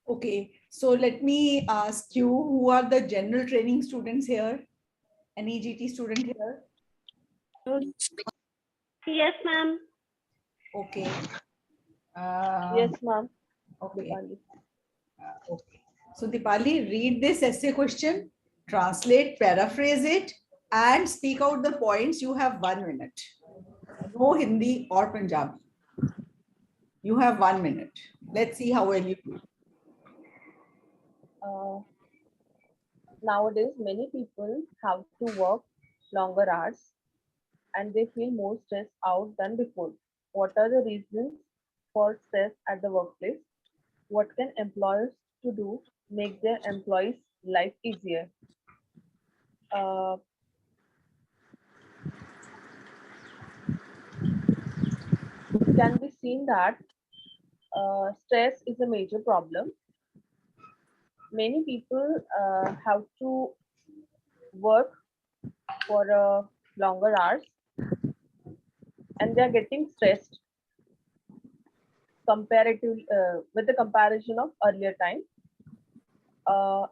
Okay, so let me ask you, who are the general training students here? Any GT student here? Yes, ma'am. Okay. Yes, ma'am. Okay. Dipali. Okay. So Dipali, read this essay question, translate, paraphrase it, and speak out the points. You have 1 minute. No Hindi or Punjabi. You have 1 minute. Let's see how well you do. Nowadays, many people have to work longer hours and they feel more stressed out than before. What are the reasons for stress at the workplace? What can employers to do make their employees' life easier? Uh, it can be seen that stress is a major problem. Many people have to work for longer hours and they are getting stressed comparatively with the comparison of earlier time.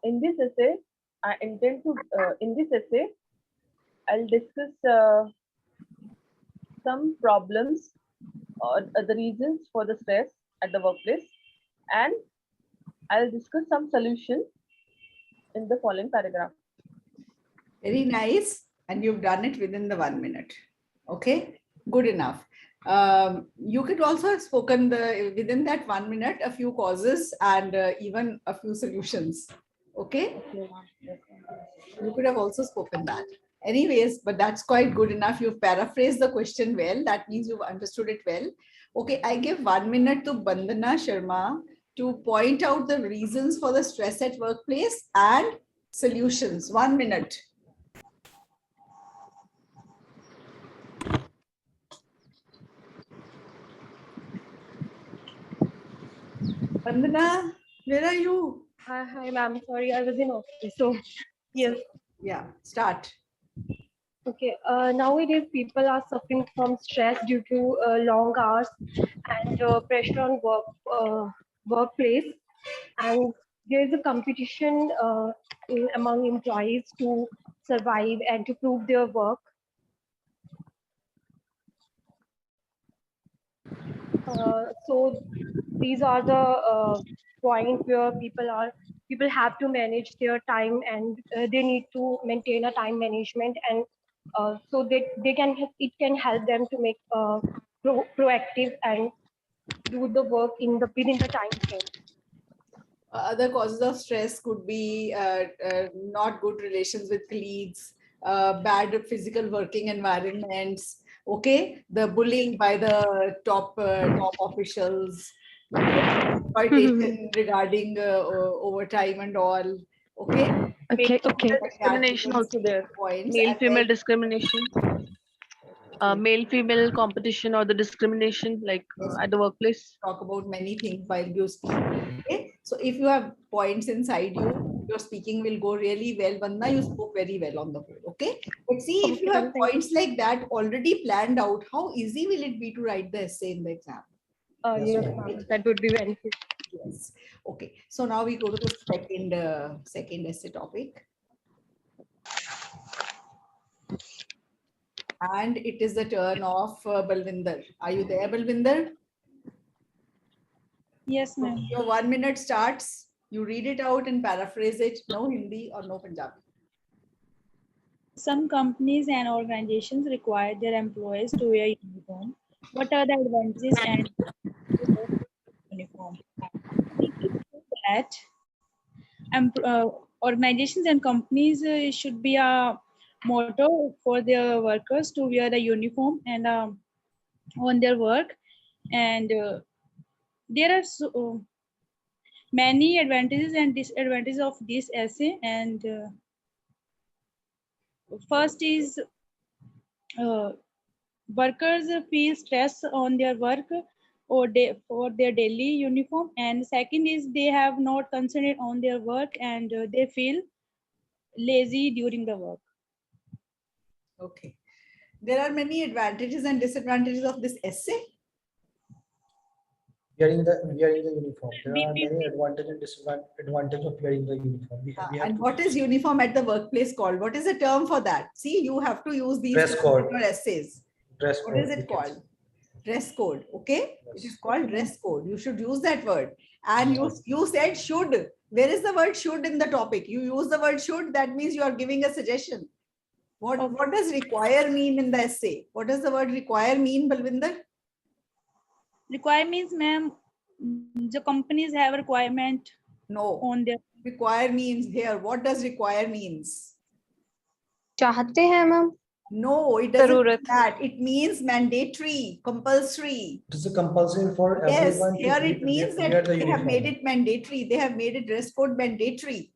In this essay, I'll discuss some problems or the reasons for the stress at the workplace, and I'll discuss some solutions in the following paragraph. Very nice. And you've done it within the 1 minute. Okay, good enough. You could also have spoken within that 1 minute a few causes and even a few solutions. Okay, you could have also spoken that. Anyways, but that's quite good enough. You've paraphrased the question well. That means you've understood it well. Okay, I give 1 minute to Bandana Sharma to point out the reasons for the stress at workplace and solutions. 1 minute. Vandana, where are you? Hi, ma'am. Sorry, I was in office. So, yes. Yeah, start. Okay. Nowadays, people are suffering from stress due to long hours and pressure on workplace, and there is a competition among employees to survive and to prove their work. So these are the points where people have to manage their time, and they need to maintain a time management, and so it can help them to make proactive and do the work within the time frame. Other causes of stress could be not good relations with colleagues, bad physical working environments, okay, the bullying by the top officials, exploitation regarding overtime and all, okay. Okay. Discrimination also there. Points Male-female discrimination. Male-female competition or the discrimination like at the workplace. talk about many things while you speak. Okay, so if you have points inside you, your speaking will go really well. Vandana, you spoke very well on the whole. Okay, but see, if you have points like that already planned out, how easy will it be to write the essay in the exam? Yes, ma'am. That would be beneficial. Yes. Okay. So now we go to the second essay topic. And it is the turn of Balvinder. Are you there, Balvinder? Yes, ma'am. Your 1 minute starts. You read it out and paraphrase it. No Hindi or no Punjabi. Some companies and organizations require their employees to wear uniform. What are the advantages and uniform? That organizations and companies should be a motto for their workers to wear the uniform and on their work. And there are many advantages and disadvantages of this essay. And first is workers feel stress on their work or for their daily uniform, and second is they have not concentrated on their work and they feel lazy during the work. Okay. There are many advantages and disadvantages of this essay. wearing the uniform. There are We- many advantages and disadvantages of wearing the uniform. We have And to what is uniform at the workplace called? What is the term for that? See, you have to use these Dress terms code. in your essays. dress What code. is we it can called? Dress code. Okay, it Yes. is called dress code. You should use that word. And Yes. you said should. Where is the word should in the topic? You use the word should. That means you are giving a suggestion. What does require mean in the essay? What does the word require mean, Balwinder? Require means, ma'am, the companies have a requirement No. on their. Require means here. What does require means? चाहते हैं ma'am. No, it doesn't mean जरूरत. that. It means mandatory, compulsory. It is a compulsion for Yes, everyone here to it means wear that the they have uniform. made it mandatory. They have made it dress code mandatory.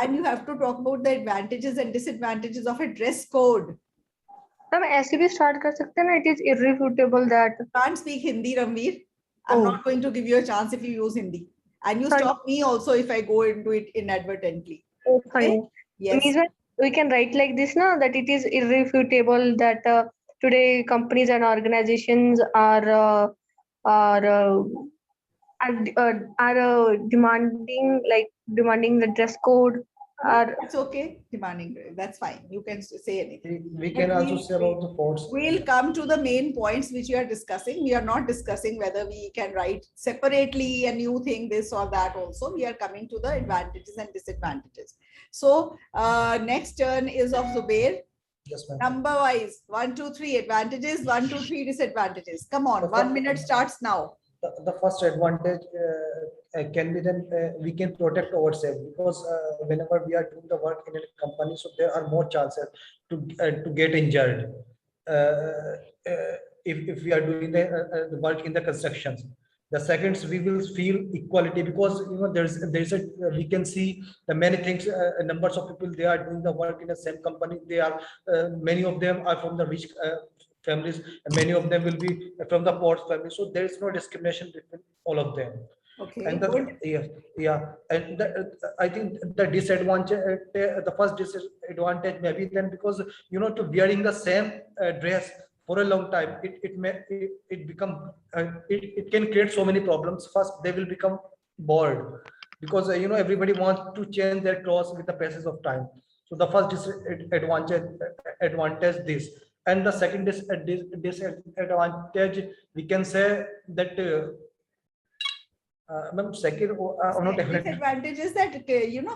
And you have to talk about the advantages and disadvantages of a dress code. Ma'am ऐसे भी start कर सकते हैं ना. It is irrefutable that. Can't speak Hindi, Ramveer. I'm Oh. not going to give you a chance if you use Hindi. And you Sorry. stop me also if I go into it inadvertently. Okay. Yes. Means we can write like this now, that it is irrefutable that today companies and organizations are demanding the dress code. That's okay. Demanding. That's fine. You can say anything. We can also say about the forts. We'll come to the main points which we are discussing. We are not discussing whether we can write separately a new thing, this or that also. We are coming to the advantages and disadvantages. So next turn is of Zubair. Yes, ma'am. Number wise, 1, 2, 3 advantages, 1, 2, 3 disadvantages. Come on, 1 minute starts now. The first advantage can be then we can protect ourselves, because whenever we are doing the work in a company, so there are more chances to get injured if we are doing the work in the constructions. The seconds, we will feel equality, because there's a we can see the many things, numbers of people, they are doing the work in the same company. They are many of them are from the rich families, and many of them will be from the poor family, so there is no discrimination between all of them. Okay, And good. and I think the disadvantage, the first disadvantage maybe then, because to wearing the same dress for a long time, it become it can create so many problems. First, they will become bored, because everybody wants to change their clothes with the passage of time. So the first advantage this. And the second disadvantage, we can say that second, Disadvantage is that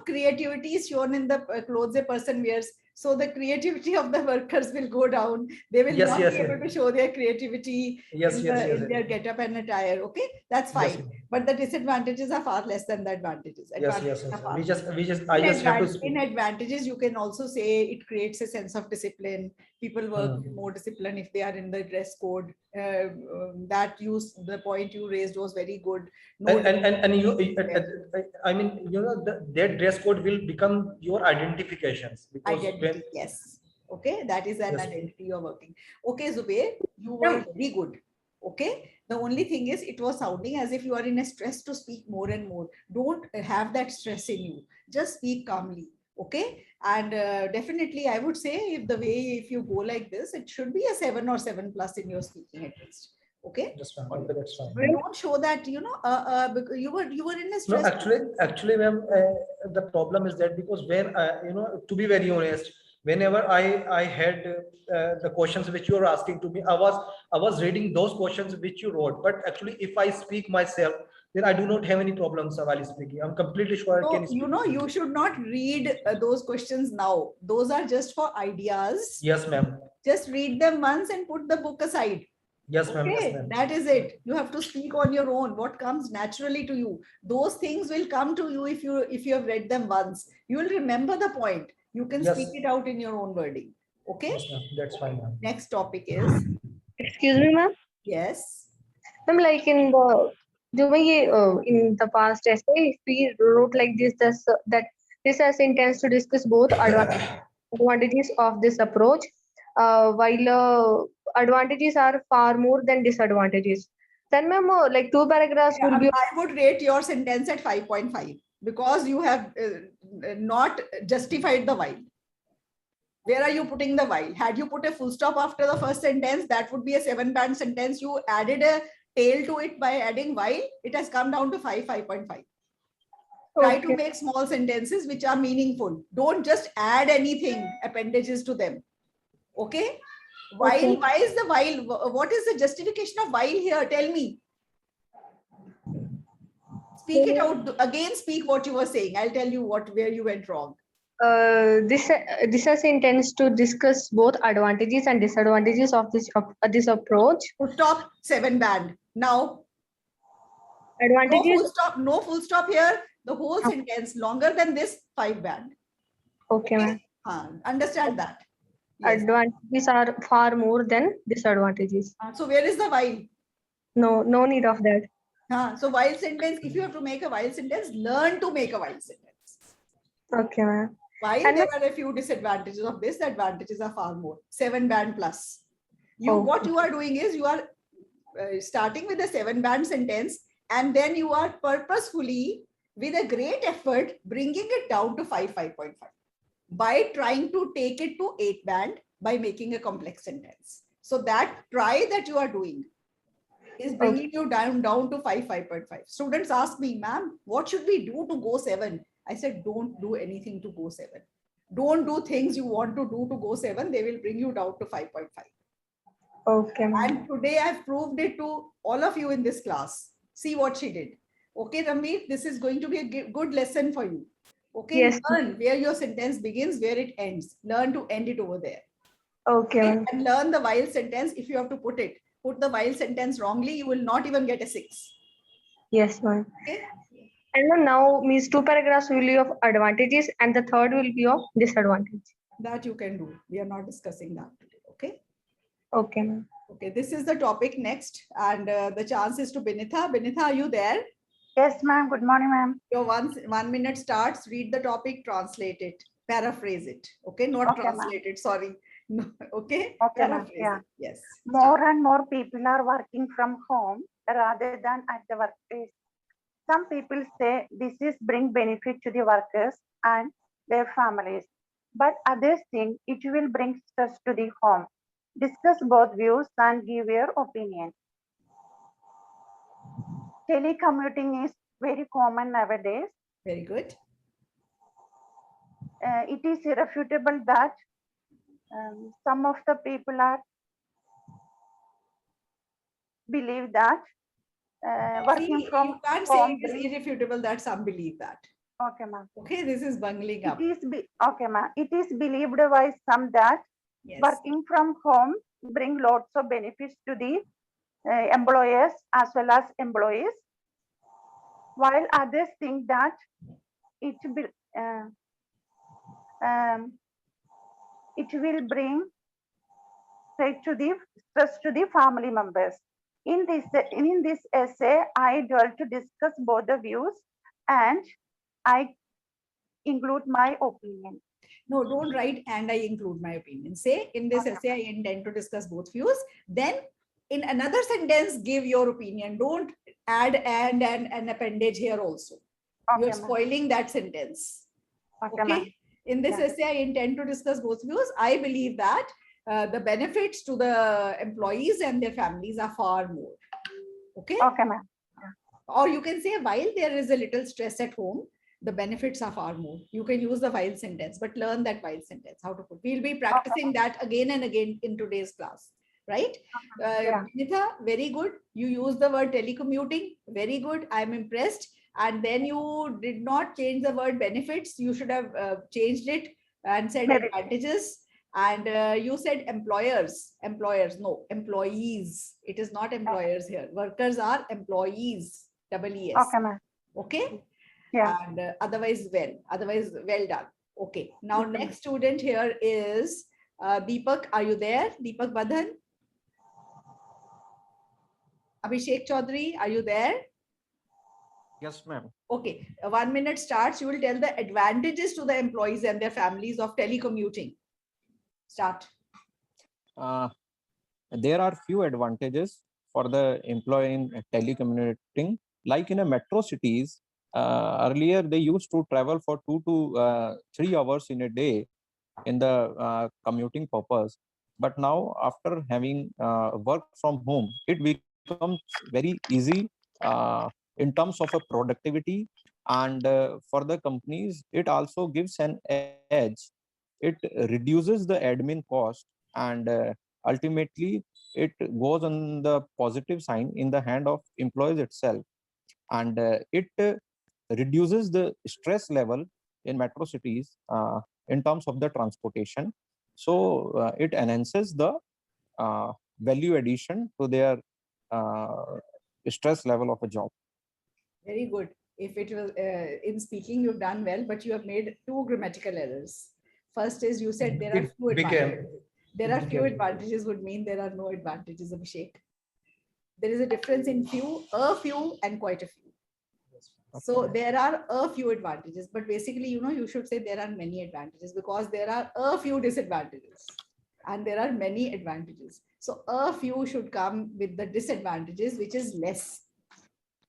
creativity is shown in the clothes a person wears. So the creativity of the workers will go down. They will not be able to show their creativity in their get-up and attire. Okay, that's fine. But the disadvantages are far less than the advantages. We just I just have to speak. In advantages, you can also say it creates a sense of discipline. People work with more discipline if they are in the dress code. The point you raised was very good. I mean, their dress code will become your identifications, because identity, yes. Okay, that is an identity you're working. Okay, Zubair, you were very good. Okay, the only thing is it was sounding as if you are in a stress to speak more and more. Don't have that stress in you. Just speak calmly. Okay, and definitely I would say if you go like this, it should be a 7 or 7+ in your speaking at least. Okay, that's fine. Okay, that's fine. But don't show that you were in a stress. No, actually, ma'am, the problem is that, because when to be very honest, whenever I had the questions which you are asking to me, I was reading those questions which you wrote. But actually, if I speak myself, then I do not have any problems while speaking. I'm completely sure I can speak. You should not read those questions now. Those are just for ideas. Yes, ma'am. Just read them once and put the book aside. Yes, ma'am. Okay, yes, ma'am. That is it. You have to speak on your own. What comes naturally to you. Those things will come to you if you have read them once. You will remember the point. You can speak it out in your own wording. Okay. Yes, ma'am. That's fine, ma'am. Next topic is. Excuse me, ma'am. Yes. Ma'am, like in the past essay, we wrote like this, that this essay intends to discuss both advantages of this approach, while advantages are far more than disadvantages. Then, ma'am, like 2 paragraphs would be. I would rate your sentence at 5.5 because you have not justified the while. Where are you putting the while? Had you put a full stop after the first sentence, that would be a 7-band sentence. You added a tail to it by adding while, it has come down to 5, 5.5. Try to make small sentences which are meaningful. Don't just add anything, appendages to them. Okay? While, why is the while? What is the justification of while here? Tell me. Speak it out again. Speak what you were saying. I'll tell you where you went wrong. This is intends to discuss both advantages and disadvantages of this approach. Stop 7 band. Now, Advantages. no full stop. No full stop here. The whole sentence longer than this 5 band. Okay, ma'am. Understand that. Yes. Advantages are far more than disadvantages. So where is the while? No need of that. So while sentence, if you have to make a while sentence, learn to make a while sentence. Okay, ma'am. While there are a few disadvantages of this, the advantages are far more. 7 band plus. What you are doing is you are starting with a 7 band sentence, and then you are purposefully, with a great effort, bringing it down to 5, 5.5 by trying to take it to 8 band by making a complex sentence. So that try that you are doing is bringing you down to 5, 5.5. Students ask me, ma'am, what should we do to go 7? I said, don't do anything to go 7. Don't do things you want to do to go 7. They will bring you down to 5.5. Okay. And today I've proved it to all of you in this class. See what she did. Okay, Ramveer, this is going to be a good lesson for you. Okay, yes. Learn where your sentence begins, where it ends. Learn to end it over there. Okay. And learn the while sentence if you have to put it. Put the while sentence wrongly, you will not even get a 6. Yes, ma'am. Okay. And now means 2 paragraphs will be of advantages and the third will be of disadvantage. That you can do. We are not discussing that today. Okay. Okay, ma'am. Okay, this is the topic next, and the chance is to Binitha. Binitha, are you there? Yes, ma'am. Good morning, ma'am. Your 1 minute starts. Read the topic, translate it, paraphrase it. Okay, not translate it. Sorry. No, okay. Paraphrase it. Yes. More and more people are working from home rather than at the workplace. Some people say this is bring benefit to the workers and their families, but others think it will bring stress to the home. Discuss both views and give your opinion. Telecommuting is very common nowadays. Very good. It is irrefutable that some of the people are believe that working from you can't home. Say it is irrefutable that some believe that. Okay, ma'am. Okay, this is bungling up. Okay, ma'am. It is believed by some that working from home bring lots of benefits to the employers as well as employees, while others think that it will bring stress to the family members. In this essay, I dwell to discuss both the views and I include my opinion. No, don't write and I include my opinion. Say in this essay, I intend to discuss both views. Then in another sentence, give your opinion. Don't add and an appendage here also. You're spoiling that sentence. Okay. In this essay, I intend to discuss both views. I believe that the benefits to the employees and their families are far more. Okay. Okay, ma'am. Or you can say while there is a little stress at home, the benefits are far more. You can use the while sentence, but learn that while sentence, how to put. We'll be practicing that again and again in today's class, right? Nitha, very good. You use the word telecommuting. Very good. I'm impressed. And then you did not change the word benefits. You should have changed it and said advantages. And you said employers. No, employees. It is not employers here. Workers are employees. EES. Okay, ma'am. Okay. Yeah. And otherwise well done. Okay. Now next student here is Deepak. Are you there? Deepak Badhan. Abhishek Chaudhary, are you there? Yes, ma'am. Okay. 1 minute starts. You will tell the advantages to the employees and their families of telecommuting. Start. There are few advantages for the employee in telecommuting. Like in a metro cities, earlier they used to travel for 2 to 3 hours in a day in the commuting purpose. But now after having work from home, it became becomes very easy in terms of a productivity, and for the companies it also gives an edge. It reduces the admin cost, and ultimately it goes on the positive sign in the hand of employees itself, and it reduces the stress level in metro cities in terms of the transportation. So it enhances the value addition to their uh, stress level of a job. Very good. If it was in speaking, you've done well, but you have made two grammatical errors. First is you said there are It few became. advantages. There are few advantages would mean there are no advantages, Abhishek. There is a difference in a few and quite a few. So there are a few advantages, but basically, you should say there are many advantages, because there are a few disadvantages and there are many advantages. So a few should come with the disadvantages, which is less.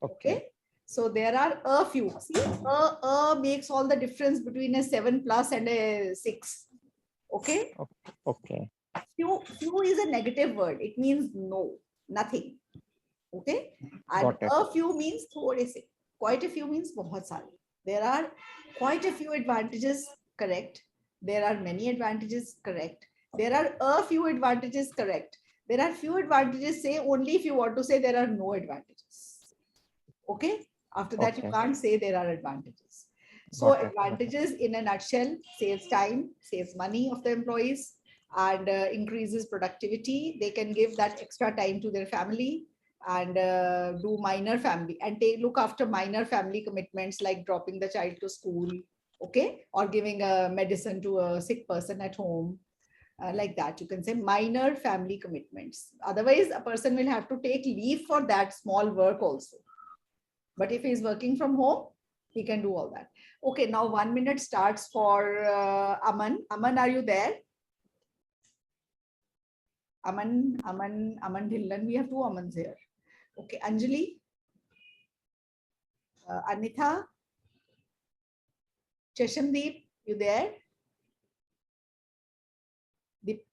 Okay. So there are a few. See, a makes all the difference between a 7+ and a 6. Okay. Okay. Few is a negative word. It means no, nothing. Okay. And Got it. a few means thode se. Quite a few means bahut sare. There are quite a few advantages, correct. There are many advantages, correct. There are a few advantages, correct. There are few advantages, say only if you want to say there are no advantages. Okay. After that, you can't say there are advantages. So advantages in a nutshell: saves time, saves money of the employees, and increases productivity. They can give that extra time to their family and do minor family and look after minor family commitments, like dropping the child to school, okay, or giving a medicine to a sick person at home. Like that, you can say minor family commitments. Otherwise, a person will have to take leave for that small work also. But if he's working from home, he can do all that. Okay, now 1 minute starts for Aman. Aman, are you there? Aman Dhillan. We have two Amans here. Okay, Anjali, Anitha, Cheshamdeep, you there?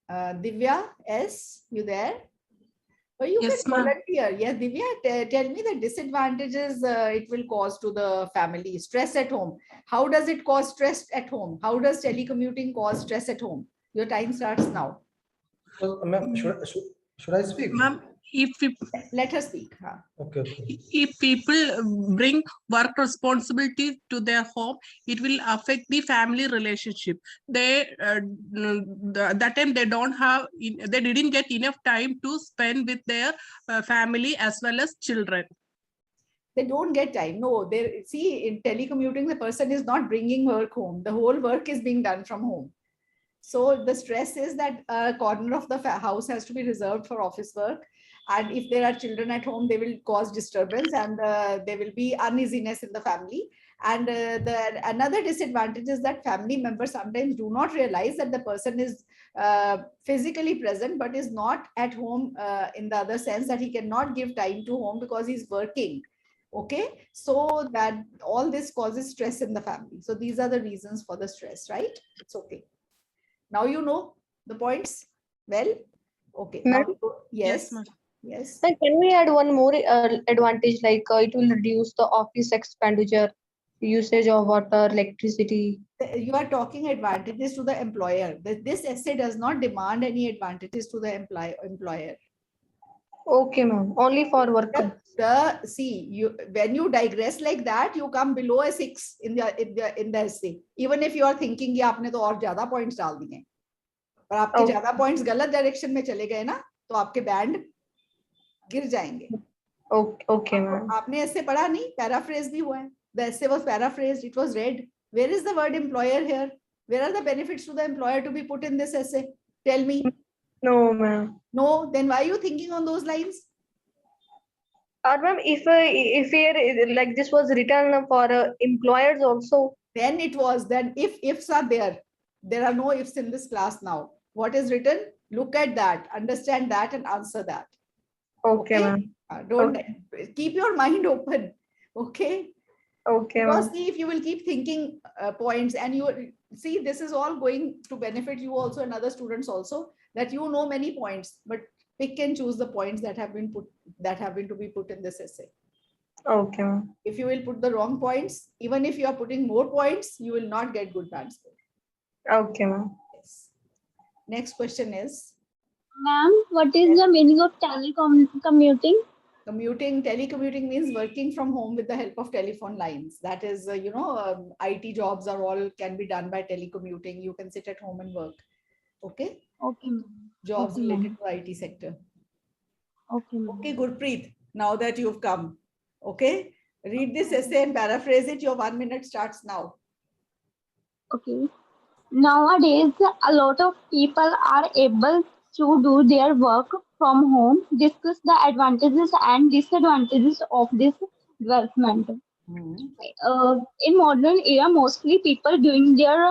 Divya S, you there? Or you Yes, can ma'am. volunteer. Yes, Divya, tell me the disadvantages it will cause to the family. Stress at home. How does it cause stress at home? How does telecommuting cause stress at home? Your time starts now. So, ma'am, should I speak? Ma'am, Let her speak. Okay. if people bring work responsibility to their home, it will affect the family relationship. They that time they don't have, they didn't get enough time to spend with their family as well as children. They don't get time. No, they see, in telecommuting, the person is not bringing work home. The whole work is being done from home. So the stress is that a corner of the house has to be reserved for office work. And if there are children at home, they will cause disturbance, and there will be uneasiness in the family. And another disadvantage is that family members sometimes do not realize that the person is physically present, but is not at home, in the other sense that he cannot give time to home because he's working. Okay, so that all this causes stress in the family. So these are the reasons for the stress, right? It's okay. Now you know the points well. Okay. Now, yes. Yes. Sir, can we add one more advantage, like it will reduce the office expenditure, usage of water, electricity? You are talking advantages to the employer. This essay does not demand any advantages to the employer. Okay, ma'am. Only for worker. See, when you digress like that, you come below a 6 in the essay. Even if you are thinking, ये आपने तो और ज़्यादा points डाल दिए, पर आपके ज़्यादा points गलत direction में चले गए ना, तो आपके band गिर जाएंगे. Okay, ma'am. आपने ऐसे पढ़ा नहीं, paraphrase भी हुआ है. The essay was paraphrased. It was read. Where is the word employer here? Where are the benefits to the employer to be put in this essay? Tell me. No, ma'am. No, then why are you thinking on those lines? Or ma'am, if here like this was written for employers also. Then it was. Then ifs are there are no ifs in this class now. What is written? Look at that, understand that, and answer that. Okay, ma'am. Don't keep your mind open. Okay. Okay, because ma'am. see, if you will keep thinking points, and you see, this is all going to benefit you also and other students also, that you know many points, but Pick and choose the points that have been to be put in this essay. Okay, ma'am. If you will put the wrong points, even if you are putting more points, you will not get good band score. Okay, ma'am. Yes. Next question is, Ma'am, what is the meaning of telecommuting? telecommuting means working from home with the help of telephone lines. That is, IT jobs are all can be done by telecommuting. You can sit at home and work. Okay. Okay, ma'am. Jobs Okay, related ma'am. to IT sector. Okay, ma'am. Okay, Gurpreet, now that you've come, okay, read this essay and paraphrase it. Your 1 minute starts now. Okay. Nowadays, a lot of people are able to do their work from home. Discuss the advantages and disadvantages of this development. In modern era, mostly people doing their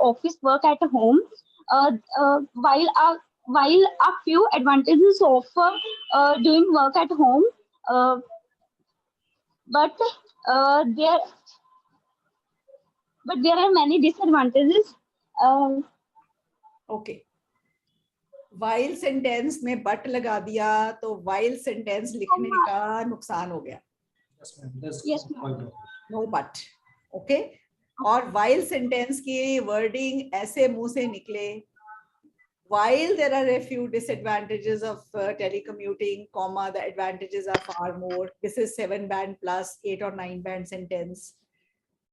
office work at home. While a few advantages of doing work at home, but there are many disadvantages. Okay. While sentence में but लगा दिया तो while sentence लिखने का नुकसान हो गया. Yes, ma'am. That's Yes, quite okay. No but. Okay. और while sentence की wording ऐसे मुंह से निकले. While there are a few disadvantages of telecommuting, comma, the advantages are far more. This is 7 band plus 8 or 9 band sentence.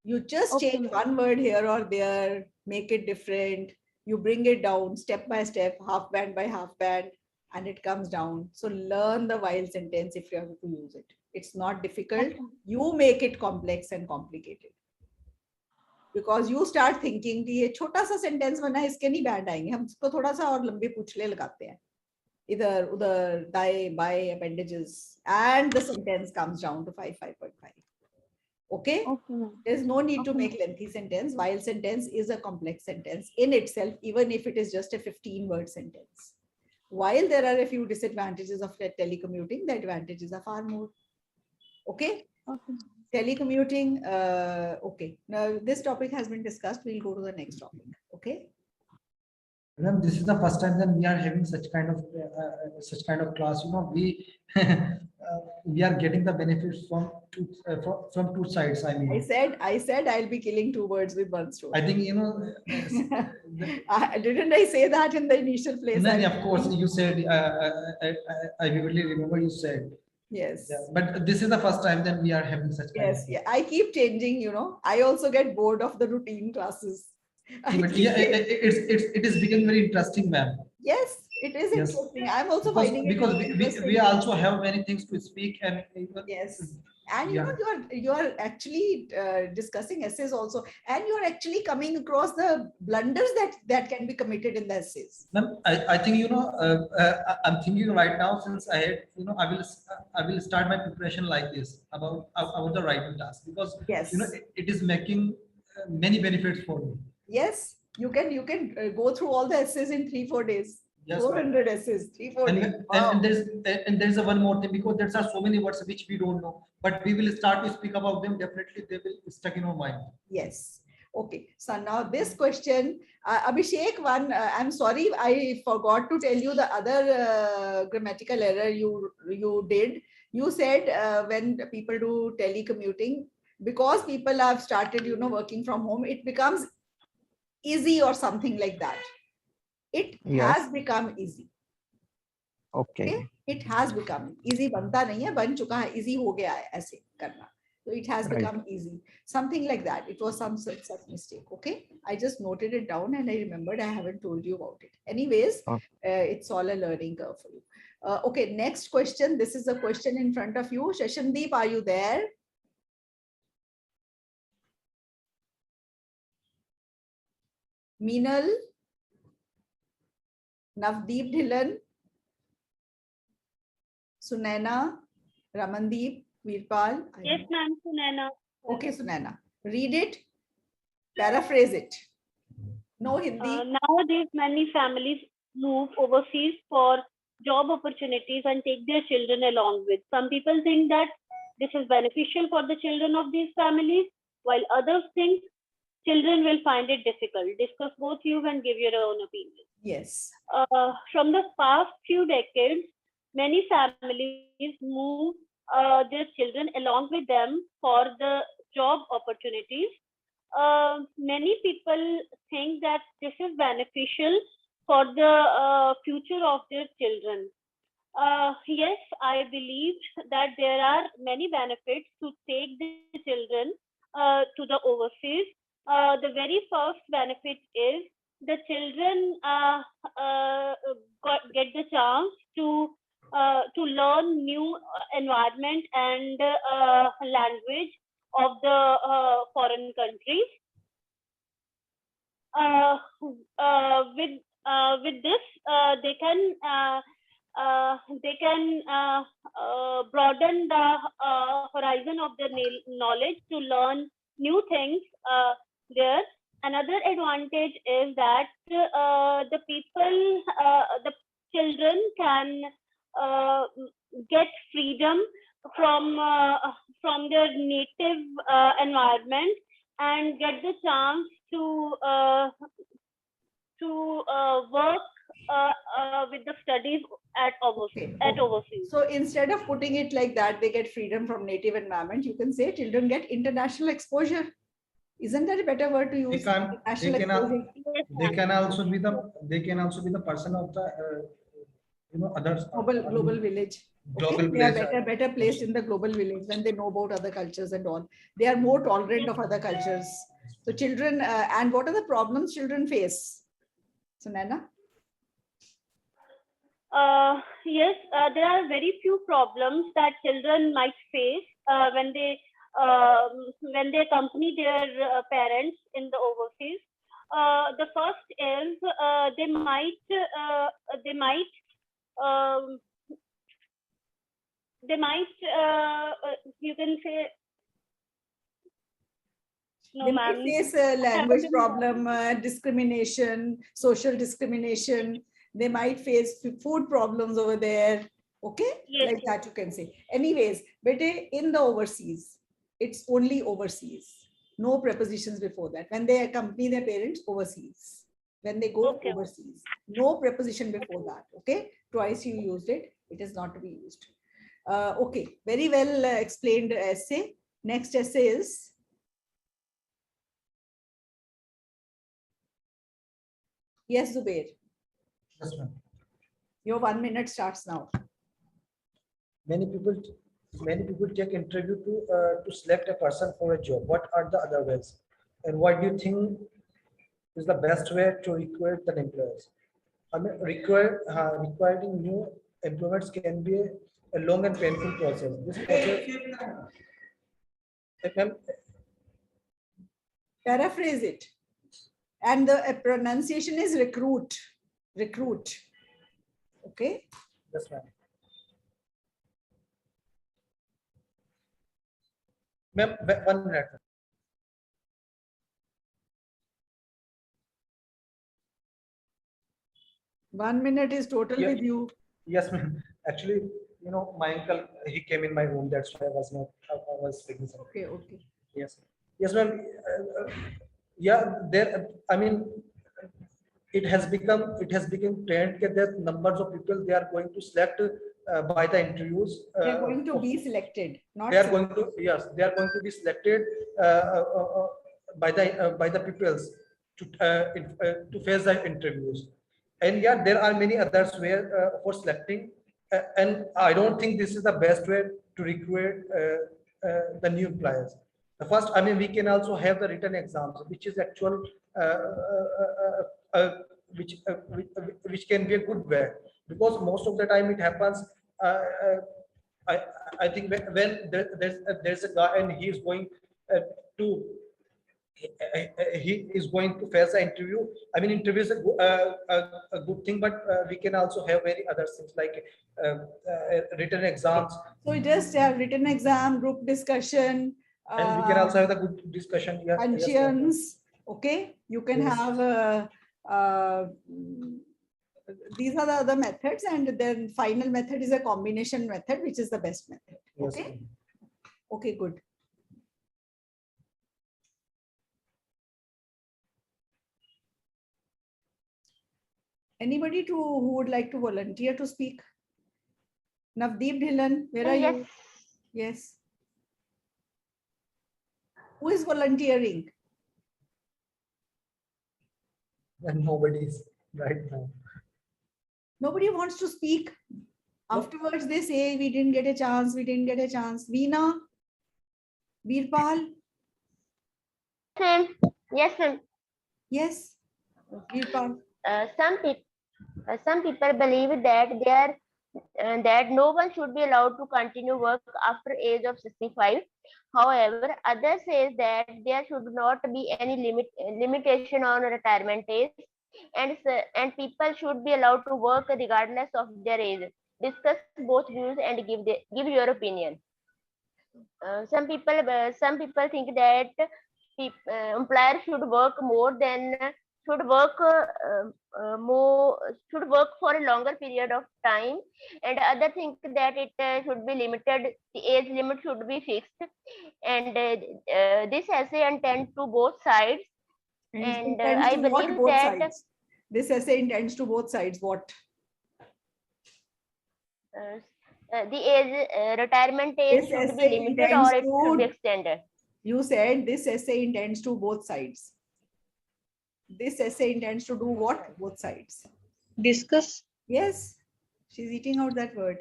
You just change one word here or there, make it different. You bring it down step by step, half band by half band, and it comes down. So learn the while sentence if you have to use it. It's not difficult. You make it complex and complicated. Because you start thinking कि ये छोटा सा sentence बना है, इसके नहीं band आएंगे, हम इसको थोड़ा सा और लंबे पूछले लगाते हैं, इधर उधर दाएं बाएं appendages, and the sentence comes down to 5.5. Okay? There's no need to make lengthy sentence. While sentence is a complex sentence in itself, even if it is just a 15-word sentence. While there are a few disadvantages of telecommuting, the advantages are far more. Okay? Telecommuting, okay. Now this topic has been discussed. We'll go to the next topic. Okay? Madam, this is the first time that we are having such kind of class. You know, we are getting the benefits from two sides. I mean, I said I'll be killing two birds with one stone. I think Didn't I say that in the initial place? No, of course you said. I vividly remember you said. Yes. Yeah, but this is the first time that we are having such. Yes. Yeah. I keep changing. You know, I also get bored of the routine classes. But yeah, it is becoming very interesting, ma'am. Yes, it is interesting. I'm also finding it because interesting. we also have many things to speak and yes. And you know, you're actually discussing essays also, and you're actually coming across the blunders that can be committed in the essays. Ma'am, I think I'm thinking right now, since I had I will start my preparation like this about the writing task, because it is making many benefits for me. Yes, you can go through all the essays in 3-4 days. Yes, 400 essays, 3-4 days. Wow. And there's a one more thing, because there are so many words which we don't know, but we will start to speak about them. Definitely they will stuck in our mind. Yes. Okay. So now this question, Abhishek, I'm sorry, I forgot to tell you the other grammatical error you did. You said when people do telecommuting, because people have started, working from home, it becomes easy or something like that. It has become easy. Okay. It has become easy. बनता नहीं है, बन चुका है, easy हो गया है ऐसे करना. So it has become easy. Something like that. It was some such mistake. Okay. I just noted it down and I remembered I haven't told you about it. Anyways, it's all a learning curve for you. Okay. Next question. This is a question in front of you. Shashandeep, are you there? Meenal, Navdeep Dhillon, Sunaina, Ramandeep, Veerpal. Yes, ma'am, Sunaina. Okay, Sunaina. Read it, paraphrase it. No Hindi. Nowadays, many families move overseas for job opportunities and take their children along with. Some people think that this is beneficial for the children of these families, while others think children will find it difficult. Discuss both views and give your own opinion. Yes. From the past few decades, many families move their children along with them for the job opportunities. Many people think that this is beneficial for the future of their children. Yes, I believe that there are many benefits to take the children to the overseas. The very first benefit is the children get the chance to learn new environment and language of the foreign countries. With this, they can broaden the horizon of their knowledge to learn new things there. Another advantage is that the children can get freedom from their native environment and get the chance to work with the studies at overseas. So instead of putting it like that, they get freedom from native environment, you can say children get international exposure. Isn't that a better word to use? They can also be the person of the others. Global village. Global They are better placed in the global village when they know about other cultures and all. They are more tolerant of other cultures. So children, and what are the problems children face? So Nana? Yes, there are very few problems that children might face when they accompany their parents in the overseas. The first is they might you can say They might face a language problem, discrimination, social discrimination. They might face food problems over there. Okay, yes, like that you can say. Anyways, but in the overseas, it's only overseas. No prepositions before that. When they accompany their parents overseas, when they go overseas, no preposition before that. Okay, twice you used it. It is not to be used. Okay, very well explained essay. Next essay is. Yes, Zubair. Yes, ma'am. Your 1 minute starts now. Many people take interview to select a person for a job. What are the other ways, and what do you think is the best way to recruit the employers? I mean, requiring new employments can be a long and painful process. This process. Paraphrase it. And the pronunciation is recruit. Recruit. Okay. Yes, ma'am. Ma'am, 1 minute. One minute is total with you. Yes, ma'am. Actually, my uncle, he came in my room. That's why I was speaking something. Okay. Yes. Yes, ma'am. Yeah, I mean, it has become trend that numbers of people they are going to select by the interviews. They are going to be selected. Not they are going to be selected by the peoples to face the interviews. And yeah, there are many others where for selecting, and I don't think this is the best way to recruit the new employers. The first, I mean, we can also have the written exams, which is actual, which can be a good way, because most of the time it happens. I think when there's a guy and he is going to face the interview. I mean, interview is a good thing, but we can also have many other things like written exams. So we just have written exam, group discussion. And we can also have the good discussion. Yes, functions. Okay, you can have these are the other methods, and then final method is a combination method, which is the best method. Okay. Okay, good. Anybody who would like to volunteer to speak? Navdeep Dhillon, where are you? Yes. Who is volunteering? And nobody is right now. Nobody wants to speak. Afterwards, they say, we didn't get a chance, we didn't get a chance. Veena? Veerpal? Yes, ma'am. Yes. Veerpal? Some people believe that that no one should be allowed to continue work after age of 65. However, others says that there should not be any limitation on retirement age, and people should be allowed to work regardless of their age. Discuss both views and give your opinion. Some people think that employer should work more than should work more should work for a longer period of time, and other think that it should be limited. The age limit should be fixed, and this essay intends to both sides. And Intends I to what believe both that sides? This essay intends to both sides. What? the age retirement age This should be essay limited or intends it should be to, extended. you said this essay intends to both sides. This essay intends to do what? Both sides. Discuss. Yes. She's eating out that word.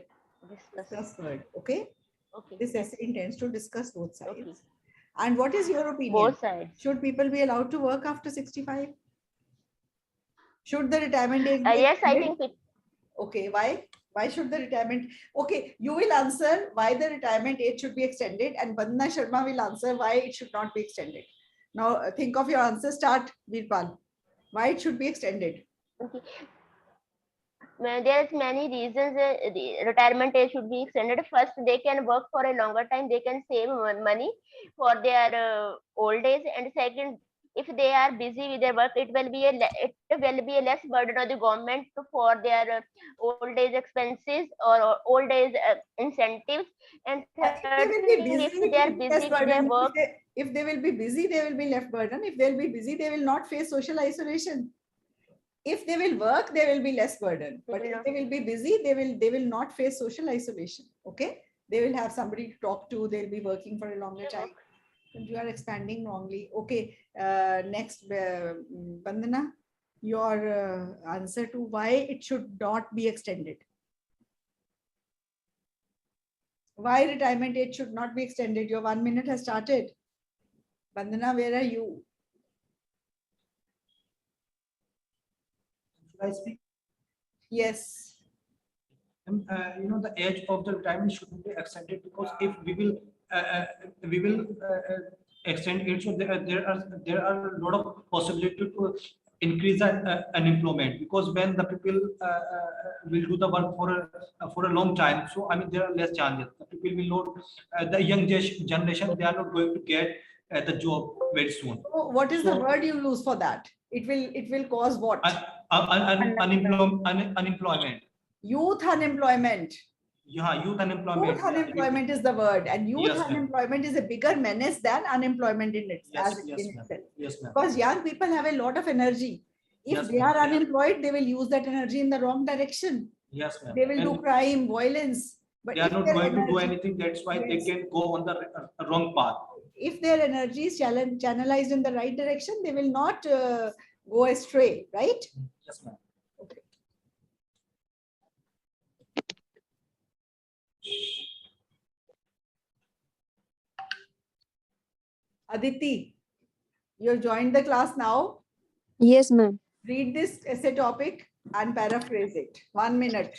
Discuss. Word. Okay. Okay. This yes. essay intends to discuss both sides. Okay. And what is your opinion? Both sides. Should people be allowed to work after 65? Should the retirement age be Yes, I extended? think Okay, why? Why should the retirement? Okay, you will answer why the retirement age should be extended, and Vandana Sharma will answer why it should not be extended. Now think of your answer. Start, Veerpal. Why it should be extended? okay. There's many reasons the retirement age should be extended. First, they can work for a longer time. They can save money for their old age. And second, if they are busy with their work, it will be a less burden on the government for their old age expenses or old age incentives. And third thing, if they are busy with their work, If they will be busy, they will be left burden. If they'll be busy, they will not face social isolation. If they will work, there will be less burden. But if they will be busy, they will not face social isolation. Okay, they will have somebody to talk to. They'll be working for a longer time. You are expanding wrongly. Okay, next, Vandana, your answer to why it should not be extended. Why retirement age should not be extended? Your 1 minute has started. Vandana, where are you? Should I speak? Yes. The age of the retirement should be extended, because if we will extend it, so there are a lot of possibility to increase unemployment, because when the people will do the work for a long time, so I mean there are less chances. The people will not, the young generation, they are not going to get the job very soon. So what is the word you use for that? It will cause what? Unemployment. Youth unemployment. Yeah, youth unemployment. Youth unemployment is the word, and youth Yes, unemployment is a bigger menace than unemployment in itself. Yes, ma'am. Because young people have a lot of energy. If they are unemployed, they will use that energy in the wrong direction. Yes, ma'am. They will do crime, violence. But they are not going to do anything. That's why they can go on the wrong path. If their energy is channelized in the right direction, they will not go astray, right? Yes, ma'am. Okay. Aditi, you have joined the class now. Yes, ma'am. Read this essay topic and paraphrase it. 1 minute.